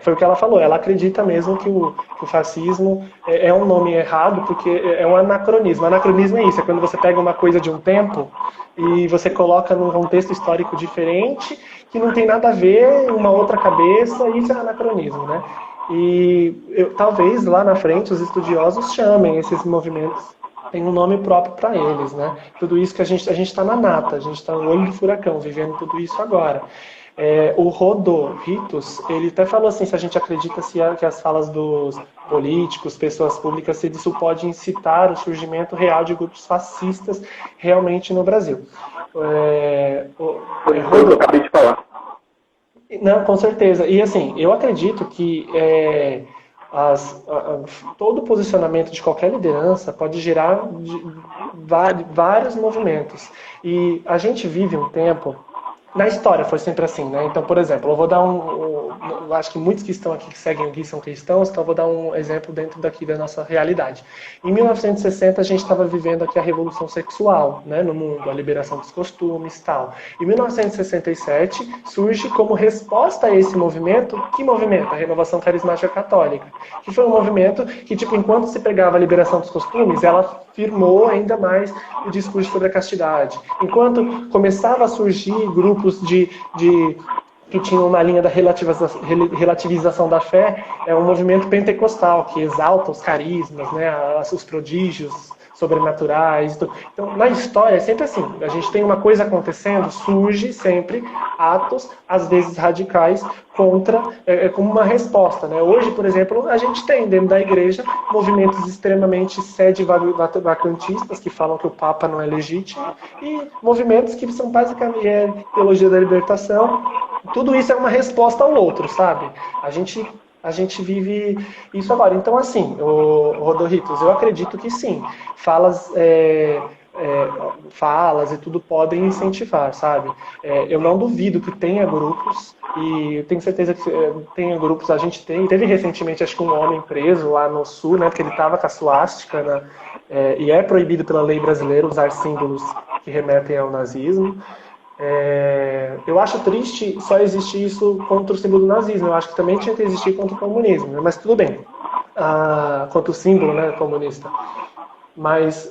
Foi o que ela falou, ela acredita mesmo que o fascismo é um nome errado, porque é um anacronismo. Anacronismo é isso, é quando você pega uma coisa de um tempo e você coloca num contexto histórico diferente, que não tem nada a ver, uma outra cabeça, e isso é anacronismo, né? E talvez lá na frente os estudiosos chamem esses movimentos, tem um nome próprio para eles, né? Tudo isso que a gente está na nata, a gente está no olho do furacão, vivendo tudo isso agora. O Rodo Ritos, ele até falou assim, se a gente acredita que as falas dos políticos, pessoas públicas, se isso pode incitar o surgimento real de grupos fascistas realmente no Brasil. Eu acabei de falar. Não, com certeza. E assim, eu acredito que todo posicionamento de qualquer liderança pode gerar vários movimentos. E a gente vive um tempo... Na história foi sempre assim, né? Então, por exemplo, eu vou dar eu acho que muitos que estão aqui que seguem o Gui são cristãos, então eu vou dar um exemplo dentro daqui da nossa realidade. Em 1960 a gente estava vivendo aqui a revolução sexual, né, no mundo, a liberação dos costumes e tal. Em 1967 surge como resposta a esse movimento, que movimento? A Renovação Carismática Católica, que foi um movimento que, tipo, enquanto se pregava a liberação dos costumes, ela firmou ainda mais o discurso sobre a castidade. Enquanto começava a surgir grupos que tinham uma linha da relativização da fé, é um movimento pentecostal que exalta os carismas, né, os prodígios sobrenaturais. Então, na história é sempre assim, a gente tem uma coisa acontecendo, surge sempre atos, às vezes radicais, contra, como uma resposta, né? Hoje, por exemplo, a gente tem dentro da igreja movimentos extremamente sede-vacantistas, que falam que o Papa não é legítimo, e movimentos que são basicamente teologia da libertação. Tudo isso é uma resposta ao outro, sabe? A gente vive isso agora. Então, assim, Rodorritos, eu acredito que sim. Falas e tudo podem incentivar, sabe? Eu não duvido que tenha grupos, e eu tenho certeza que tenha grupos. A gente teve recentemente, acho que um homem preso lá no sul, né? Porque ele estava com a suástica, né? E é proibido pela lei brasileira usar símbolos que remetem ao nazismo. Eu acho triste só existir isso contra o símbolo do nazismo. Eu acho que também tinha que existir contra o comunismo, né? Mas tudo bem. Contra o símbolo, né, comunista. Mas,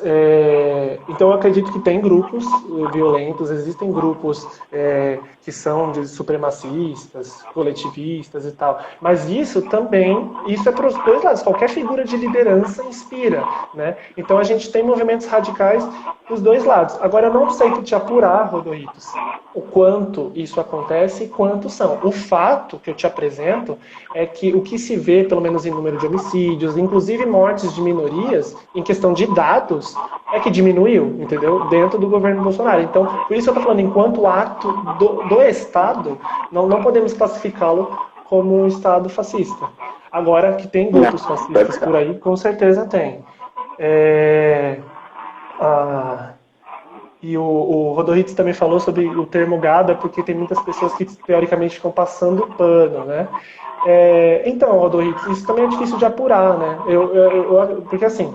então eu acredito que tem grupos violentos, existem grupos que são de supremacistas, coletivistas e tal. Mas isso é para os dois lados. Qualquer figura de liderança inspira, né? Então a gente tem movimentos radicais dos dois lados. Agora eu não sei te apurar, Rodorritos, o quanto isso acontece e quantos são. O fato que eu te apresento é que o que se vê, pelo menos em número de homicídios, inclusive mortes de minorias, em questão de dados, é que diminuiu, entendeu? Dentro do governo Bolsonaro. Então, por isso eu estou falando, enquanto ato do Estado, não podemos classificá-lo como um Estado fascista. Agora, que tem grupos fascistas por aí, com certeza tem. E o Rodorritos também falou sobre o termo gado, porque tem muitas pessoas que, teoricamente, ficam passando pano, né? Então, Rodorritos, isso também é difícil de apurar, né? Porque, assim,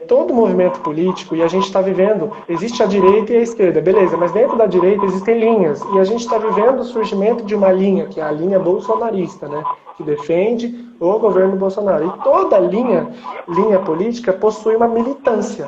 todo movimento político, e a gente está vivendo, existe a direita e a esquerda, beleza, mas dentro da direita existem linhas, e a gente está vivendo o surgimento de uma linha, que é a linha bolsonarista, né? Que defende o governo Bolsonaro. E toda linha política possui uma militância.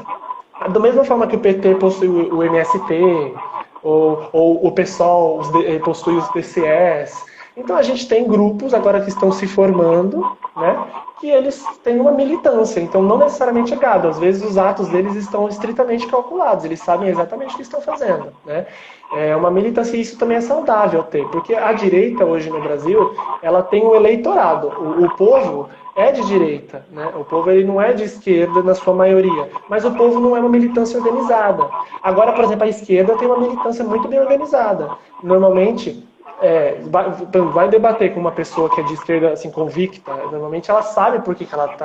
Da mesma forma que o PT possui o MST, ou o PSOL possui os PCS. Então a gente tem grupos agora que estão se formando, né, que eles têm uma militância. Então não necessariamente é gado. Às vezes os atos deles estão estritamente calculados. Eles sabem exatamente o que estão fazendo, né? É uma militância, e isso também é saudável ter. Porque a direita hoje no Brasil, ela tem um eleitorado. O povo é de direita, né? O povo ele não é de esquerda na sua maioria, mas o povo não é uma militância organizada. Agora, por exemplo, a esquerda tem uma militância muito bem organizada. Normalmente, vai debater com uma pessoa que é de esquerda, assim, convicta, normalmente ela sabe por que ela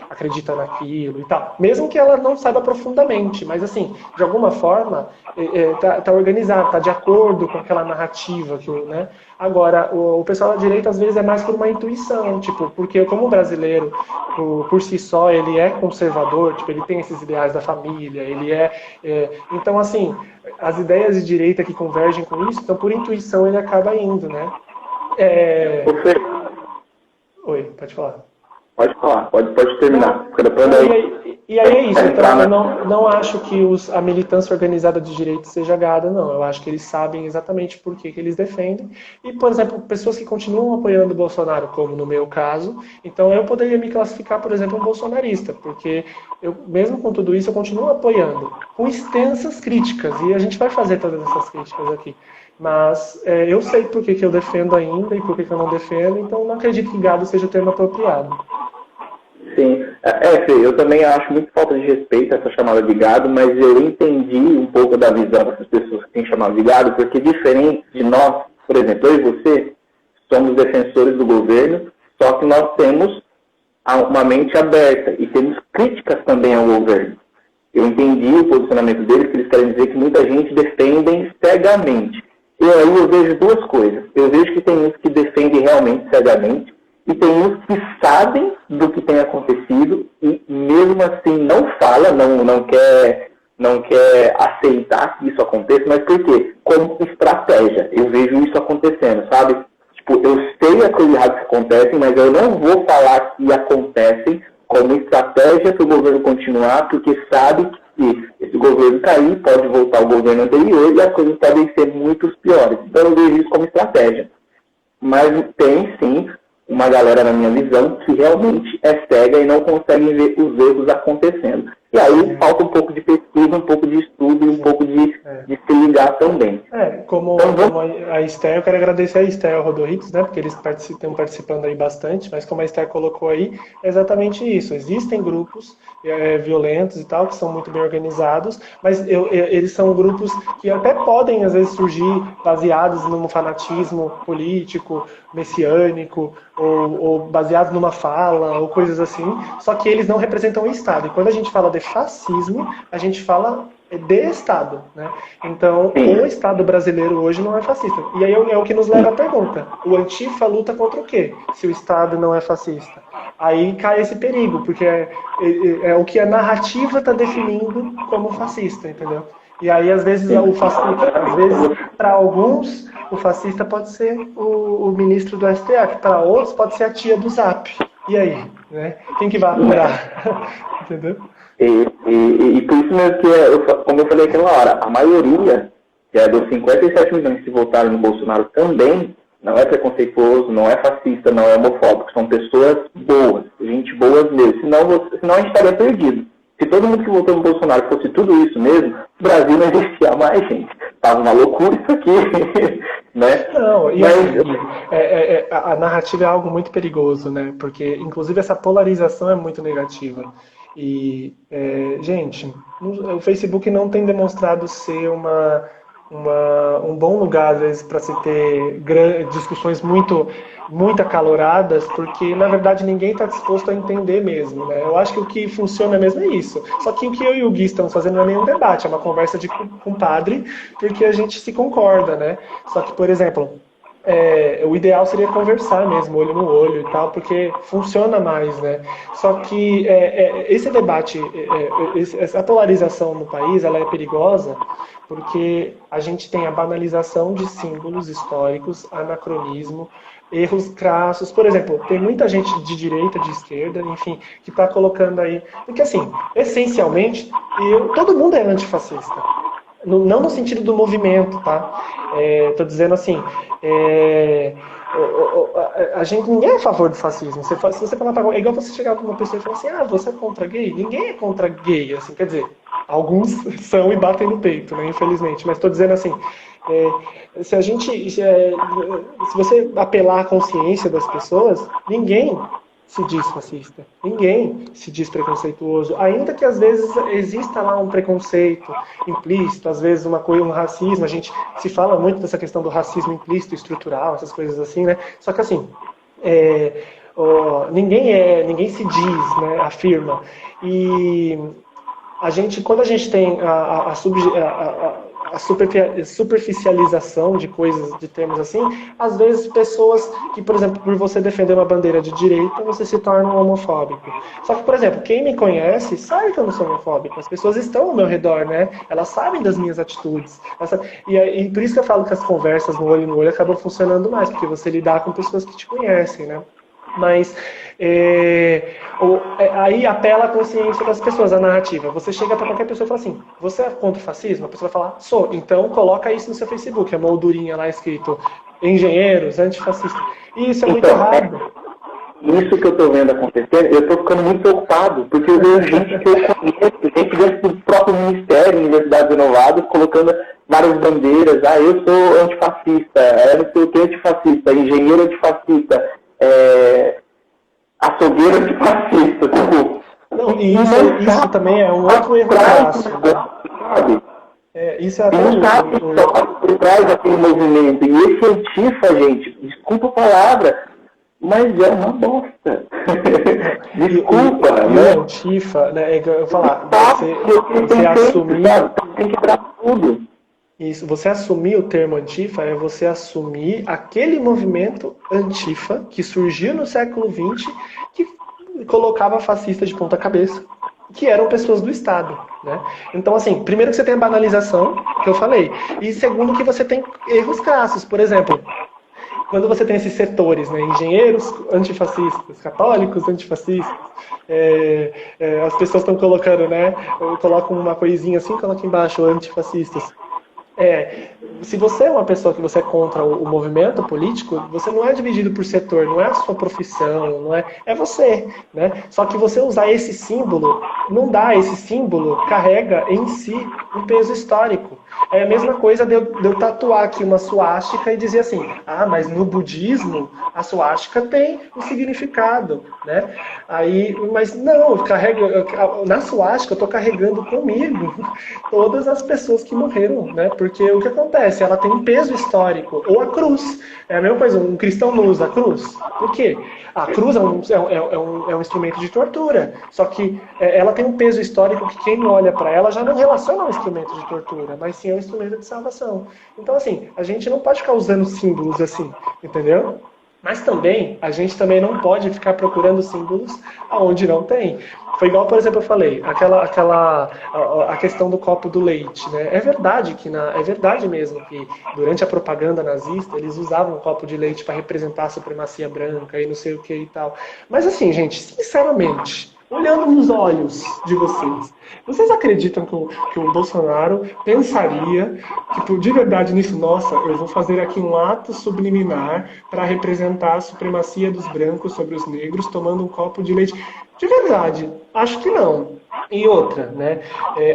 acredita naquilo e tal. Mesmo que ela não saiba profundamente, mas assim, de alguma forma, tá organizado, tá de acordo com aquela narrativa, né? Agora, o pessoal da direita às vezes é mais por uma intuição, tipo, porque como o brasileiro, por si só, ele é conservador, tipo, ele tem esses ideais da família, então, assim, as ideias de direita que convergem com isso, então, por intuição, ele acaba indo, né? Oi, pode falar. Pode falar, pode terminar. E aí é isso, então eu não acho que a militância organizada de direita seja gada, não. Eu acho que eles sabem exatamente por que eles defendem. E, por exemplo, pessoas que continuam apoiando o Bolsonaro, como no meu caso, então eu poderia me classificar, por exemplo, um bolsonarista, porque eu, mesmo com tudo isso, eu continuo apoiando, com extensas críticas, e a gente vai fazer todas essas críticas aqui. Mas eu sei por que eu defendo ainda e por que eu não defendo, então não acredito que gado seja o termo apropriado. Sim, Fê, eu também acho muito falta de respeito essa chamada de gado, mas eu entendi um pouco da visão dessas pessoas que têm chamado de gado, porque diferente de nós, por exemplo, eu e você, somos defensores do governo, só que nós temos uma mente aberta e temos críticas também ao governo. Eu entendi o posicionamento deles, que eles querem dizer que muita gente defende cegamente. E aí eu vejo duas coisas. Eu vejo que tem uns que defendem realmente cegamente, e tem uns que sabem do que tem acontecido e mesmo assim não fala, não quer aceitar que isso aconteça, mas por quê? Como estratégia. Eu vejo isso acontecendo, sabe? Tipo, eu sei as coisas erradas que acontecem, mas eu não vou falar que acontecem como estratégia para o governo continuar, porque sabe que esse governo cair, pode voltar ao governo anterior e as coisas podem ser muito piores. Então eu vejo isso como estratégia. Mas tem, sim, uma galera, na minha visão, que realmente é cega e não consegue ver os erros acontecendo. E aí falta um pouco de pesquisa, um pouco de estudo e um pouco de se ligar também. Como a Esther, eu quero agradecer a Esther e ao Rodorix, né, porque eles estão participando aí bastante, mas como a Esther colocou aí, é exatamente isso. Existem grupos violentos e tal, que são muito bem organizados, mas eles são grupos que até podem, às vezes, surgir baseados num fanatismo político, messiânico, ou baseados numa fala, ou coisas assim, só que eles não representam o Estado. E quando a gente fala de fascismo, a gente fala de Estado, né? Então, o Estado brasileiro hoje não é fascista. E aí é o que nos leva à pergunta. O Antifa luta contra o quê? Se o Estado não é fascista. Aí cai esse perigo, porque é o que a narrativa está definindo como fascista, entendeu? E aí, às vezes, para alguns, o fascista pode ser o ministro do STF, para outros pode ser a tia do Zap. E aí? Né? Quem que vai apurar? Entendeu? E por isso mesmo que, como eu falei aquela hora, a maioria, que é dos 57 milhões que votaram no Bolsonaro também, não é preconceituoso, não é fascista, não é homofóbico, são pessoas boas, gente boas mesmo, senão a gente estaria perdido. Se todo mundo que votou no Bolsonaro fosse tudo isso mesmo, o Brasil não existia mais, gente. Tava uma loucura isso aqui, né? Não, e a narrativa é algo muito perigoso, né? Porque, inclusive, essa polarização é muito negativa. E, gente, o Facebook não tem demonstrado ser um bom lugar, às vezes, para se ter discussões muito acaloradas, porque, na verdade, ninguém está disposto a entender mesmo, né? Eu acho que o que funciona mesmo é isso. Só que o que eu e o Gui estamos fazendo não é nenhum debate, é uma conversa de compadre, porque a gente se concorda, né? Só que, por exemplo, o ideal seria conversar mesmo, olho no olho e tal, porque funciona mais, né? Só que esse debate, essa polarização no país, ela é perigosa porque a gente tem a banalização de símbolos históricos, anacronismo, erros crassos. Por exemplo, tem muita gente de direita, de esquerda, enfim, que está colocando aí... Porque, assim, essencialmente, todo mundo é antifascista. Não no sentido do movimento, tá? Tô dizendo assim, ninguém é a favor do fascismo. Se você falar pra, é igual você chegar pra uma pessoa e falar assim, você é contra gay? Ninguém é contra gay, assim, quer dizer, alguns são e batem no peito, né, infelizmente. Mas tô dizendo assim, se você apelar à consciência das pessoas, ninguém se diz fascista. Ninguém se diz preconceituoso. Ainda que às vezes exista lá um preconceito implícito, às vezes um racismo, a gente se fala muito dessa questão do racismo implícito, estrutural, essas coisas assim, né? Só que assim, ninguém se diz, né, afirma. E quando a gente tem a superficialização de coisas, de termos assim, às vezes pessoas que, por exemplo, por você defender uma bandeira de direita, você se torna um homofóbico. Só que, por exemplo, quem me conhece sabe que eu não sou homofóbico. As pessoas estão ao meu redor, né? Elas sabem das minhas atitudes. E por isso que eu falo que as conversas no olho acabam funcionando mais, porque você lidar com pessoas que te conhecem, né? Mas aí apela a consciência das pessoas, a narrativa. Você chega para qualquer pessoa e fala assim, você é contra o fascismo? A pessoa vai falar, sou. Então coloca isso no seu Facebook, a moldurinha lá escrito engenheiros, antifascistas. E isso é muito errado. Isso que eu estou vendo acontecer, eu estou ficando muito preocupado, porque eu vejo gente que eu conheço, gente dentro do próprio Ministério, Universidades Inovadas, colocando várias bandeiras, eu sou antifascista, eu não sei o que antifascista, engenheiro antifascista, açougueiro antifascista, tipo... Não, e isso também é um outro erro clássico. Sabe? Isso é até por trás daquele movimento. E esse antifa, gente, desculpa a palavra, mas é uma bosta. Desculpa, né? O antifa, né, eu falar, você assumir... Tem que quebrar tudo. Isso, você assumir o termo antifa é você assumir aquele movimento antifa que surgiu no século XX que colocava fascistas de ponta cabeça, que eram pessoas do Estado, né? Então, assim, primeiro que você tem a banalização, que eu falei, e segundo que você tem erros crassos. Por exemplo, quando você tem esses setores, né, engenheiros antifascistas, católicos antifascistas, as pessoas estão colocando, né, colocam uma coisinha assim, colocam embaixo antifascistas. Se você é uma pessoa que você é contra o movimento político, você não é dividido por setor, não é a sua profissão, não é, é você, né? Só que você usar esse símbolo, não dá, esse símbolo carrega em si um peso histórico. É a mesma coisa de eu tatuar aqui uma suástica e dizer assim, mas no budismo a suástica tem um significado, né? Mas não, na suástica eu estou carregando comigo todas as pessoas que morreram, né? Porque o que acontece? Ela tem um peso histórico. Ou a cruz. É a mesma coisa, um cristão não usa a cruz. Por quê? A cruz é um instrumento de tortura. Só que ela tem um peso histórico que quem olha para ela já não relaciona ao instrumento de tortura, mas sim ao instrumento de salvação. Então, assim, a gente não pode ficar usando símbolos assim, entendeu? Mas também, a gente também não pode ficar procurando símbolos aonde não tem. Foi igual, por exemplo, eu falei, a questão do copo do leite, né? É verdade é verdade mesmo que durante a propaganda nazista eles usavam o copo de leite para representar a supremacia branca e não sei o que e tal. Mas assim, gente, sinceramente, olhando nos olhos de vocês acreditam que o Bolsonaro pensaria, tipo, de verdade nisso, nossa, eu vou fazer aqui um ato subliminar para representar a supremacia dos brancos sobre os negros tomando um copo de leite? De verdade, acho que não. E outra, né?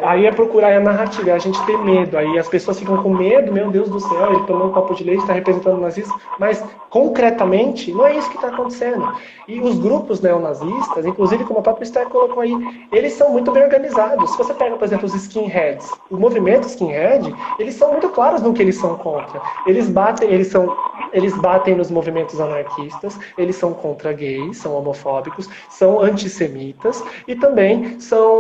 Aí é procurar a narrativa, a gente tem medo, aí as pessoas ficam com medo, meu Deus do céu, ele tomou um copo de leite, está representando nazistas, mas concretamente não é isso que está acontecendo. E os grupos neonazistas, inclusive como a própria Esther colocou aí, eles são muito bem organizados. Se você pega, por exemplo, os skinheads, o movimento skinhead, eles são muito claros no que eles são contra. Eles batem nos movimentos anarquistas, eles são contra gays, são homofóbicos, são antissemitas e também são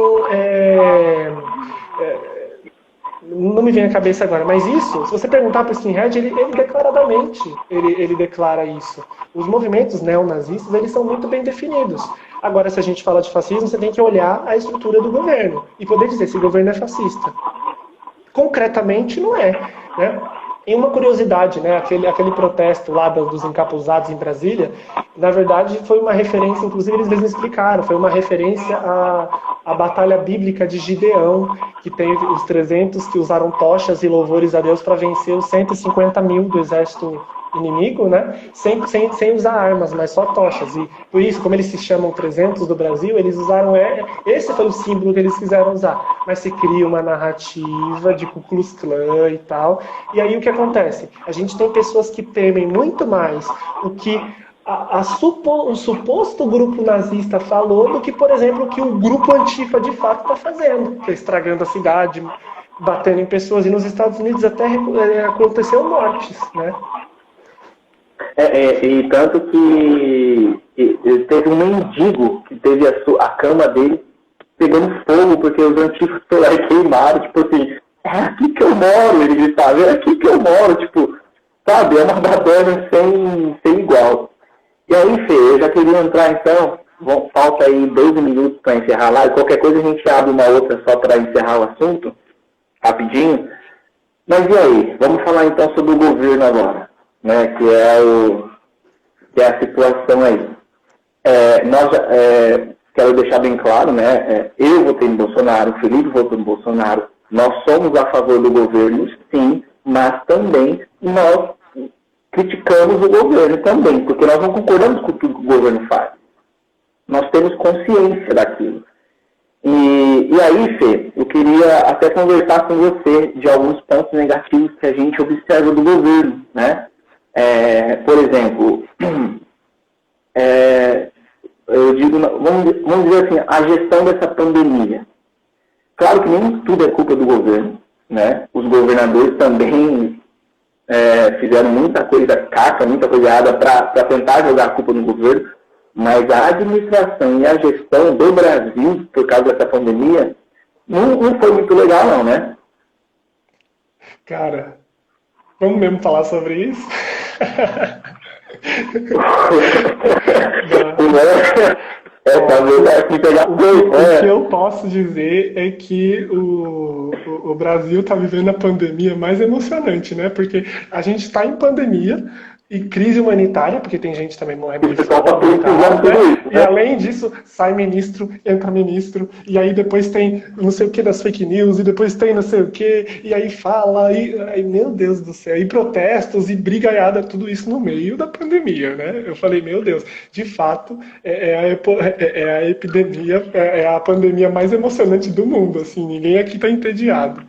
não me vem à cabeça agora, mas isso, se você perguntar para o skinhead, ele declaradamente ele declara isso. Os movimentos neonazistas, eles são muito bem definidos. Agora, se a gente fala de fascismo, você tem que olhar a estrutura do governo e poder dizer se o governo é fascista. Concretamente, não é, né? E uma curiosidade, né? Aquele protesto lá dos encapuzados em Brasília, na verdade foi uma referência, inclusive eles mesmos explicaram, foi uma referência à batalha bíblica de Gideão, que teve os 300 que usaram tochas e louvores a Deus para vencer os 150 mil do exército inimigo, né? Sem usar armas, mas só tochas. E por isso, como eles se chamam 300 do Brasil, eles usaram... Esse foi o símbolo que eles quiseram usar. Mas se cria uma narrativa de Ku Klux Klan e tal. E aí o que acontece? A gente tem pessoas que temem muito mais o que o suposto grupo nazista falou do que, por exemplo, o que o grupo Antifa de fato está fazendo, que é estragando a cidade, batendo em pessoas. E nos Estados Unidos até aconteceu mortes, né? E tanto que teve um mendigo que teve a cama dele pegando fogo, porque os antigos foram lá e queimaram, tipo assim, é aqui que eu moro, ele gritava, é aqui que eu moro, tipo, sabe, é uma baderna sem igual. E aí, Fê, eu já queria entrar então, falta aí 12 minutos para encerrar lá, e qualquer coisa a gente abre uma outra só para encerrar o assunto, rapidinho. Mas e aí, vamos falar então sobre o governo agora, né, que é a situação aí. Quero deixar bem claro, né, eu votei no Bolsonaro, o Felipe votou no Bolsonaro, nós somos a favor do governo, sim, mas também nós criticamos o governo também, porque nós não concordamos com tudo que o governo faz. Nós temos consciência daquilo. E aí, Fê, eu queria até conversar com você de alguns pontos negativos que a gente observa do governo, né? Por exemplo, eu digo, vamos dizer assim, a gestão dessa pandemia. Claro que nem tudo é culpa do governo, né? Os governadores também fizeram muita coisa caca, muita coisa errada para tentar jogar a culpa no governo, mas a administração e a gestão do Brasil, por causa dessa pandemia, não foi muito legal não, né? Cara, vamos mesmo falar sobre isso? O que eu posso dizer é que o Brasil está vivendo a pandemia mais emocionante, né? Porque a gente está em pandemia e crise humanitária, porque tem gente também morrendo de fome, né? E além disso, sai ministro, entra ministro, e aí depois tem não sei o que das fake news, e depois tem não sei o que, e aí fala, e aí, meu Deus do céu, e protestos, e brigaiada, tudo isso no meio da pandemia, né? Eu falei, meu Deus, de fato, é a epidemia, é a pandemia mais emocionante do mundo, assim, ninguém aqui tá entediado.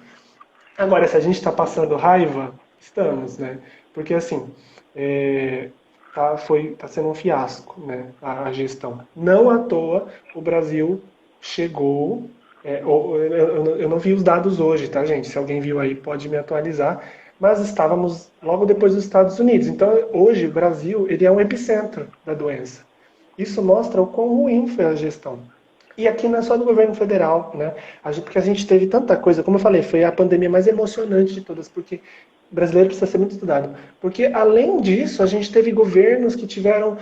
Agora, se a gente está passando raiva, estamos, né? Porque assim, tá sendo um fiasco, né? A gestão. Não à toa o Brasil chegou. Eu não vi os dados hoje, tá, gente? Se alguém viu aí, pode me atualizar. Mas estávamos logo depois dos Estados Unidos. Então, hoje o Brasil ele é um epicentro da doença. Isso mostra o quão ruim foi a gestão. E aqui não é só do governo federal, né? Porque a gente teve tanta coisa, como eu falei, foi a pandemia mais emocionante de todas, porque o brasileiro precisa ser muito estudado. Porque, além disso, a gente teve governos que tiveram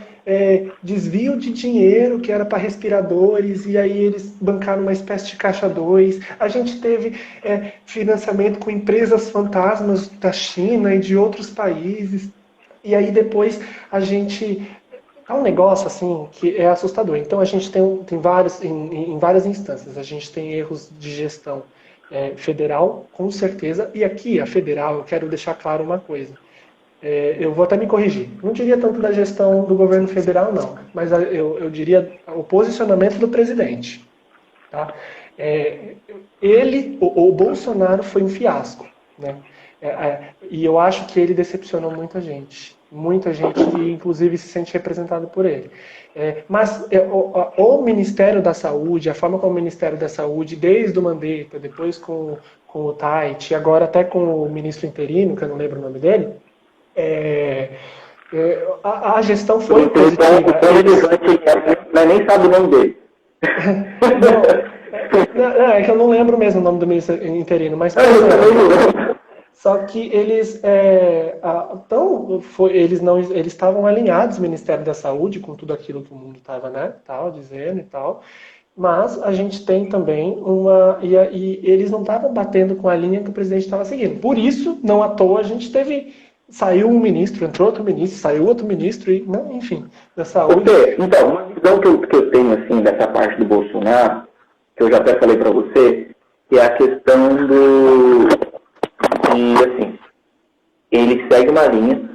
desvio de dinheiro, que era para respiradores, e aí eles bancaram uma espécie de caixa 2. A gente teve financiamento com empresas fantasmas da China e de outros países. E aí depois a gente... É um negócio assim que é assustador. Então a gente tem vários, em várias instâncias, a gente tem erros de gestão federal, com certeza, e aqui a federal, eu quero deixar claro uma coisa. Eu vou até me corrigir. Não diria tanto da gestão do governo federal, não, mas eu diria o posicionamento do presidente. Tá? O Bolsonaro foi um fiasco, né? E eu acho que ele decepcionou muita gente. Muita gente, inclusive, se sente representada por ele. Mas o Ministério da Saúde, a forma como o Ministério da Saúde, desde o Mandetta, depois com o Tait, agora até com o ministro interino, que eu não lembro o nome dele, a gestão foi positiva. Mas nem sabe o nome dele. É que eu não lembro mesmo o nome do ministro interino, mas... Só que eles eles estavam alinhados, o Ministério da Saúde, com tudo aquilo que o mundo estava, né, dizendo e tal. Mas a gente tem também e eles não estavam batendo com a linha que o presidente estava seguindo. Por isso, não à toa, a gente saiu um ministro, entrou outro ministro, saiu outro ministro, e, não, enfim, da saúde. Então, uma visão que eu tenho assim dessa parte do Bolsonaro, que eu já até falei para você, que é a questão e, assim, ele segue uma linha,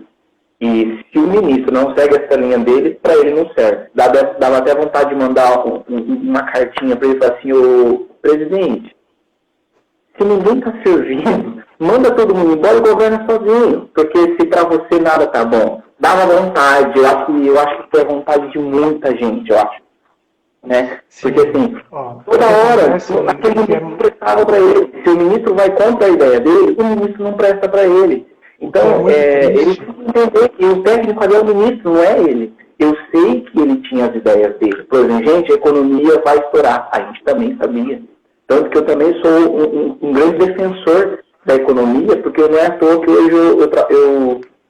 e se o ministro não segue essa linha dele, para ele não serve. Dava até vontade de mandar uma cartinha para ele e falar assim, ô presidente, se ninguém está servindo, manda todo mundo embora e governa sozinho, porque se para você nada tá bom. Dava vontade, eu acho que foi a vontade de muita gente, eu acho. Né? Porque assim, toda hora, aquele ministro prestava para ele. Se o ministro vai contra a ideia dele, o ministro não presta para ele. Então, ele tem que entender que o técnico ali é o ministro, não é ele. Eu sei que ele tinha as ideias dele. Por exemplo, gente, a economia vai estourar. A gente também sabia. Tanto que eu também sou um grande defensor da economia, porque não é à toa que hoje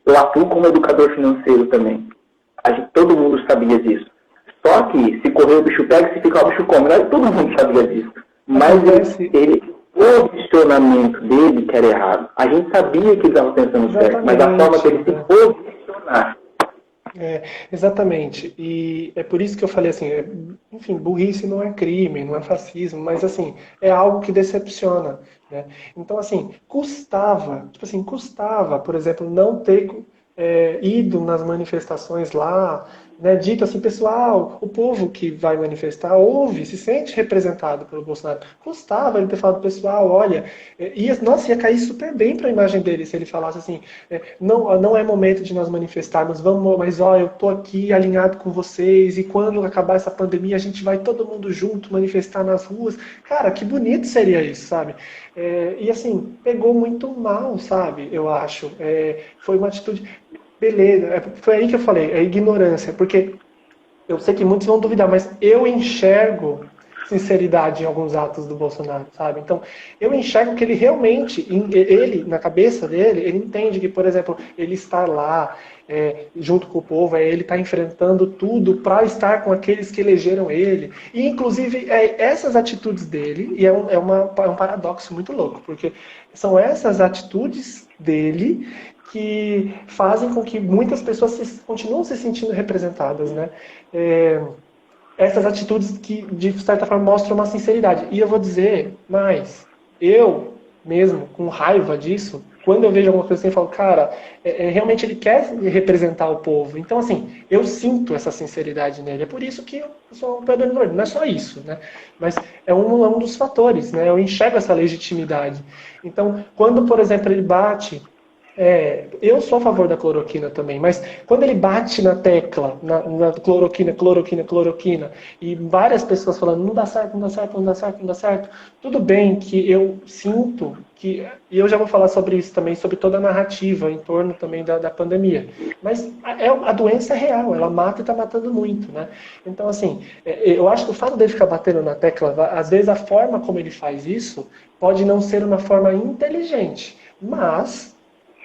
eu atuo como educador financeiro também. Todo mundo sabia disso. Só que se correr o bicho pega, se ficar o bicho come. Todo mundo sabia disso. Mas o posicionamento dele que era errado. A gente sabia que ele estava pensando certo, mas a forma dele se posicionar. Exatamente. E é por isso que eu falei assim, enfim, burrice não é crime, não é fascismo, mas assim, é algo que decepciona. Né? Então, assim, custava, por exemplo, não ter ido nas manifestações lá, né, dito assim, pessoal, o povo que vai manifestar ouve, se sente representado pelo Bolsonaro. Custava ele ter falado, pessoal, olha, ia cair super bem para a imagem dele se ele falasse assim, não é momento de nós manifestarmos, mas ó, eu tô aqui alinhado com vocês e quando acabar essa pandemia a gente vai todo mundo junto manifestar nas ruas. Cara, que bonito seria isso, sabe? E assim, pegou muito mal, sabe? Eu acho. Foi uma atitude... Beleza, foi aí que eu falei, é ignorância, porque eu sei que muitos vão duvidar, mas eu enxergo sinceridade em alguns atos do Bolsonaro, sabe? Então, eu enxergo que ele realmente, na cabeça dele, ele entende que, por exemplo, ele está lá, junto com o povo, ele está enfrentando tudo para estar com aqueles que elegeram ele. E, inclusive, essas atitudes dele, e é um paradoxo muito louco, porque são essas atitudes dele que fazem com que muitas pessoas continuem se sentindo representadas, né? Essas atitudes que, de certa forma, mostram uma sinceridade. E eu vou dizer mais, eu mesmo, com raiva disso, quando eu vejo alguma coisa assim, eu falo, cara, realmente ele quer representar o povo. Então, assim, eu sinto essa sinceridade nele. É por isso que eu sou um apoiador do governo. Não é só isso, né? Mas é um dos fatores, né? Eu enxergo essa legitimidade. Então, quando, por exemplo, ele bate... eu sou a favor da cloroquina também, mas quando ele bate na tecla, na cloroquina, e várias pessoas falando, não dá certo, não dá certo, não dá certo, não dá certo, tudo bem que eu sinto que, e eu já vou falar sobre isso também, sobre toda a narrativa em torno também da pandemia, mas a doença é real, ela mata e está matando muito, né? Então, assim, eu acho que o fato dele ficar batendo na tecla, às vezes a forma como ele faz isso pode não ser uma forma inteligente, mas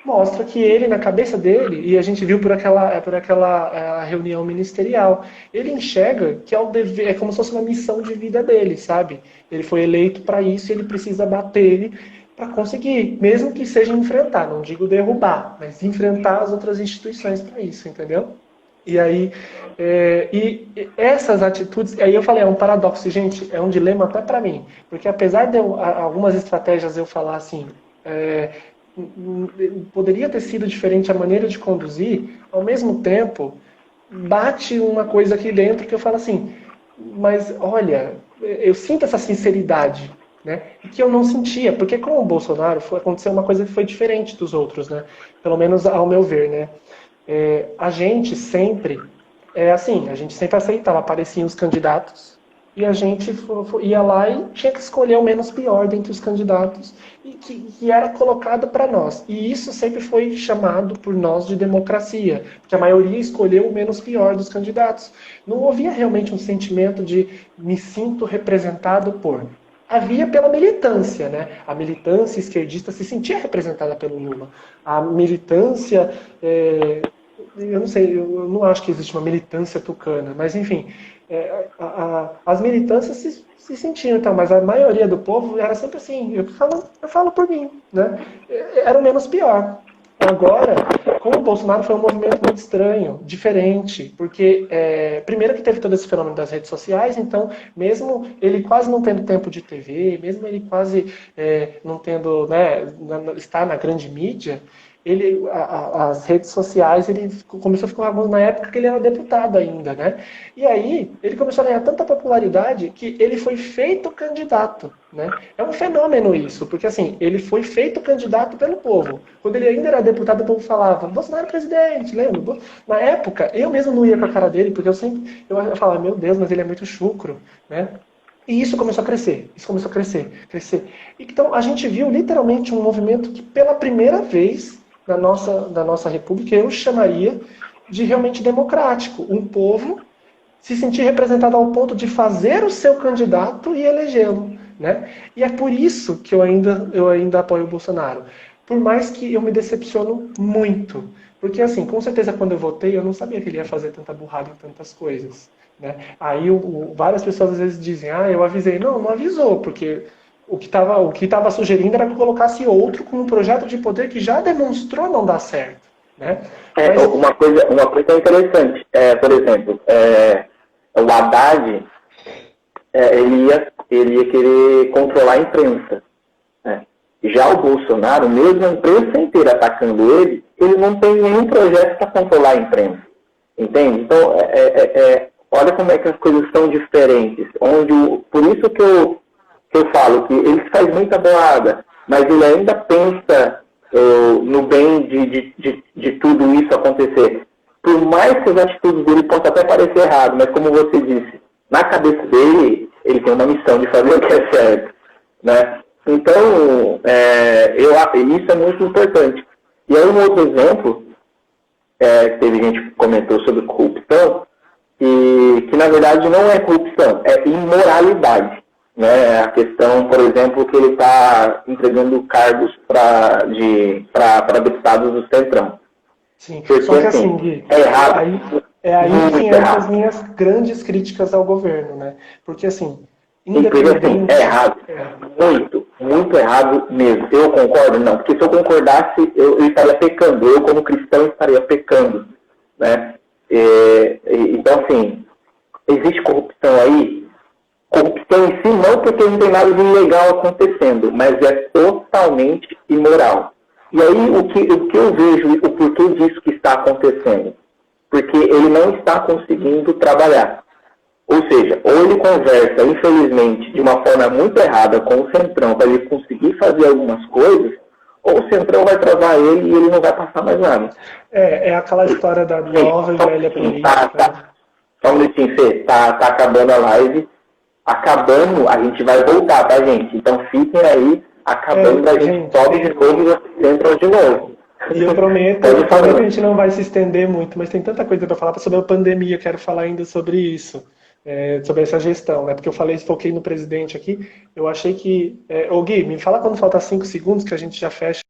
mostra que ele, na cabeça dele, e a gente viu por aquela reunião ministerial, ele enxerga que é como se fosse uma missão de vida dele, sabe? Ele foi eleito para isso e ele precisa bater ele para conseguir, mesmo que seja enfrentar, não digo derrubar, mas enfrentar as outras instituições para isso, entendeu? E aí, essas atitudes, aí eu falei, é um paradoxo, gente, é um dilema até para mim, porque apesar de algumas estratégias eu falar assim, poderia ter sido diferente a maneira de conduzir, ao mesmo tempo, bate uma coisa aqui dentro que eu falo assim, mas olha, eu sinto essa sinceridade, né? E que eu não sentia, porque com o Bolsonaro aconteceu uma coisa que foi diferente dos outros, né? Pelo menos ao meu ver, né? A gente sempre, a gente sempre aceitava, apareciam os candidatos, e a gente ia lá e tinha que escolher o menos pior dentre os candidatos e que era colocado para nós. E isso sempre foi chamado por nós de democracia, porque a maioria escolheu o menos pior dos candidatos. Não havia realmente um sentimento de me sinto representado por... Havia pela militância, né? A militância esquerdista se sentia representada pelo Lula. A militância... eu não sei, eu não acho que existe uma militância tucana, mas enfim... as militâncias se sentiam, então, mas a maioria do povo era sempre assim, eu falo por mim, né? Era o menos pior. Agora, com o Bolsonaro foi um movimento muito estranho, diferente, porque primeiro que teve todo esse fenômeno das redes sociais, então, mesmo ele quase não tendo tempo de TV, mesmo ele quase não tendo, né, estar na grande mídia, as redes sociais, ele começou a ficar famoso na época que ele era deputado ainda, né? E aí, ele começou a ganhar tanta popularidade que ele foi feito candidato, né? É um fenômeno isso, porque assim, ele foi feito candidato pelo povo. Quando ele ainda era deputado, o povo falava, Bolsonaro é presidente, lembra? Na época, eu mesmo não ia com a cara dele, porque eu falava, meu Deus, mas ele é muito chucro, né? E isso começou a crescer, crescer. Então, a gente viu literalmente um movimento que pela primeira vez da nossa república, eu chamaria de realmente democrático. Um povo se sentir representado ao ponto de fazer o seu candidato e elegê-lo, né? E é por isso que eu ainda apoio o Bolsonaro. Por mais que eu me decepciono muito. Porque, assim, com certeza quando eu votei, eu não sabia que ele ia fazer tanta burrada em tantas coisas, né? Aí várias pessoas às vezes dizem, eu avisei. Não avisou, porque... O que estava sugerindo era que colocasse outro com um projeto de poder que já demonstrou não dar certo, né? Mas... uma coisa interessante, por exemplo, o Haddad, ele ia querer controlar a imprensa, né? Já o Bolsonaro, mesmo a imprensa inteira atacando ele não tem nenhum projeto para controlar a imprensa, entende? Então, olha como é que as coisas são diferentes, por isso que eu falo que ele faz muita boada, mas ele ainda pensa no bem de tudo isso acontecer. Por mais que as atitudes dele possam até parecer errado, mas como você disse, na cabeça dele, ele tem uma missão de fazer o que é certo, né? Então, isso é muito importante. E aí um outro exemplo, teve gente que comentou sobre corrupção, que na verdade não é corrupção, é imoralidade. Né, a questão, por exemplo, que ele está entregando cargos para deputados do Centrão. Sim, porque, só que assim, Gui, é errado. Aí que entram as minhas grandes críticas ao governo, né? Porque assim, independente... é errado. muito errado mesmo. Eu concordo? Não, porque se eu concordasse, eu estaria pecando. Eu, como cristão, estaria pecando, né? Então, assim, existe corrupção aí? Corrupção em si não, porque não tem nada de ilegal acontecendo, mas é totalmente imoral. E aí, o que eu vejo, o porquê disso que está acontecendo? Porque ele não está conseguindo trabalhar. Ou seja, ou ele conversa, infelizmente, de uma forma muito errada com o Centrão para ele conseguir fazer algumas coisas, ou o Centrão vai travar ele e ele não vai passar mais nada. É aquela história da nova e velha política. Só um minutinho, Fê, tá acabando a live. Acabando, a gente vai voltar, tá, gente? Então fiquem aí, acabando, a gente sobe de novo e vocês entram de novo. E eu prometo que a gente não vai se estender muito, mas tem tanta coisa para falar sobre a pandemia, quero falar ainda sobre isso, sobre essa gestão, né? Porque eu foquei no presidente aqui, eu achei que... Ô Gui, me fala quando faltar 5 segundos que a gente já fecha.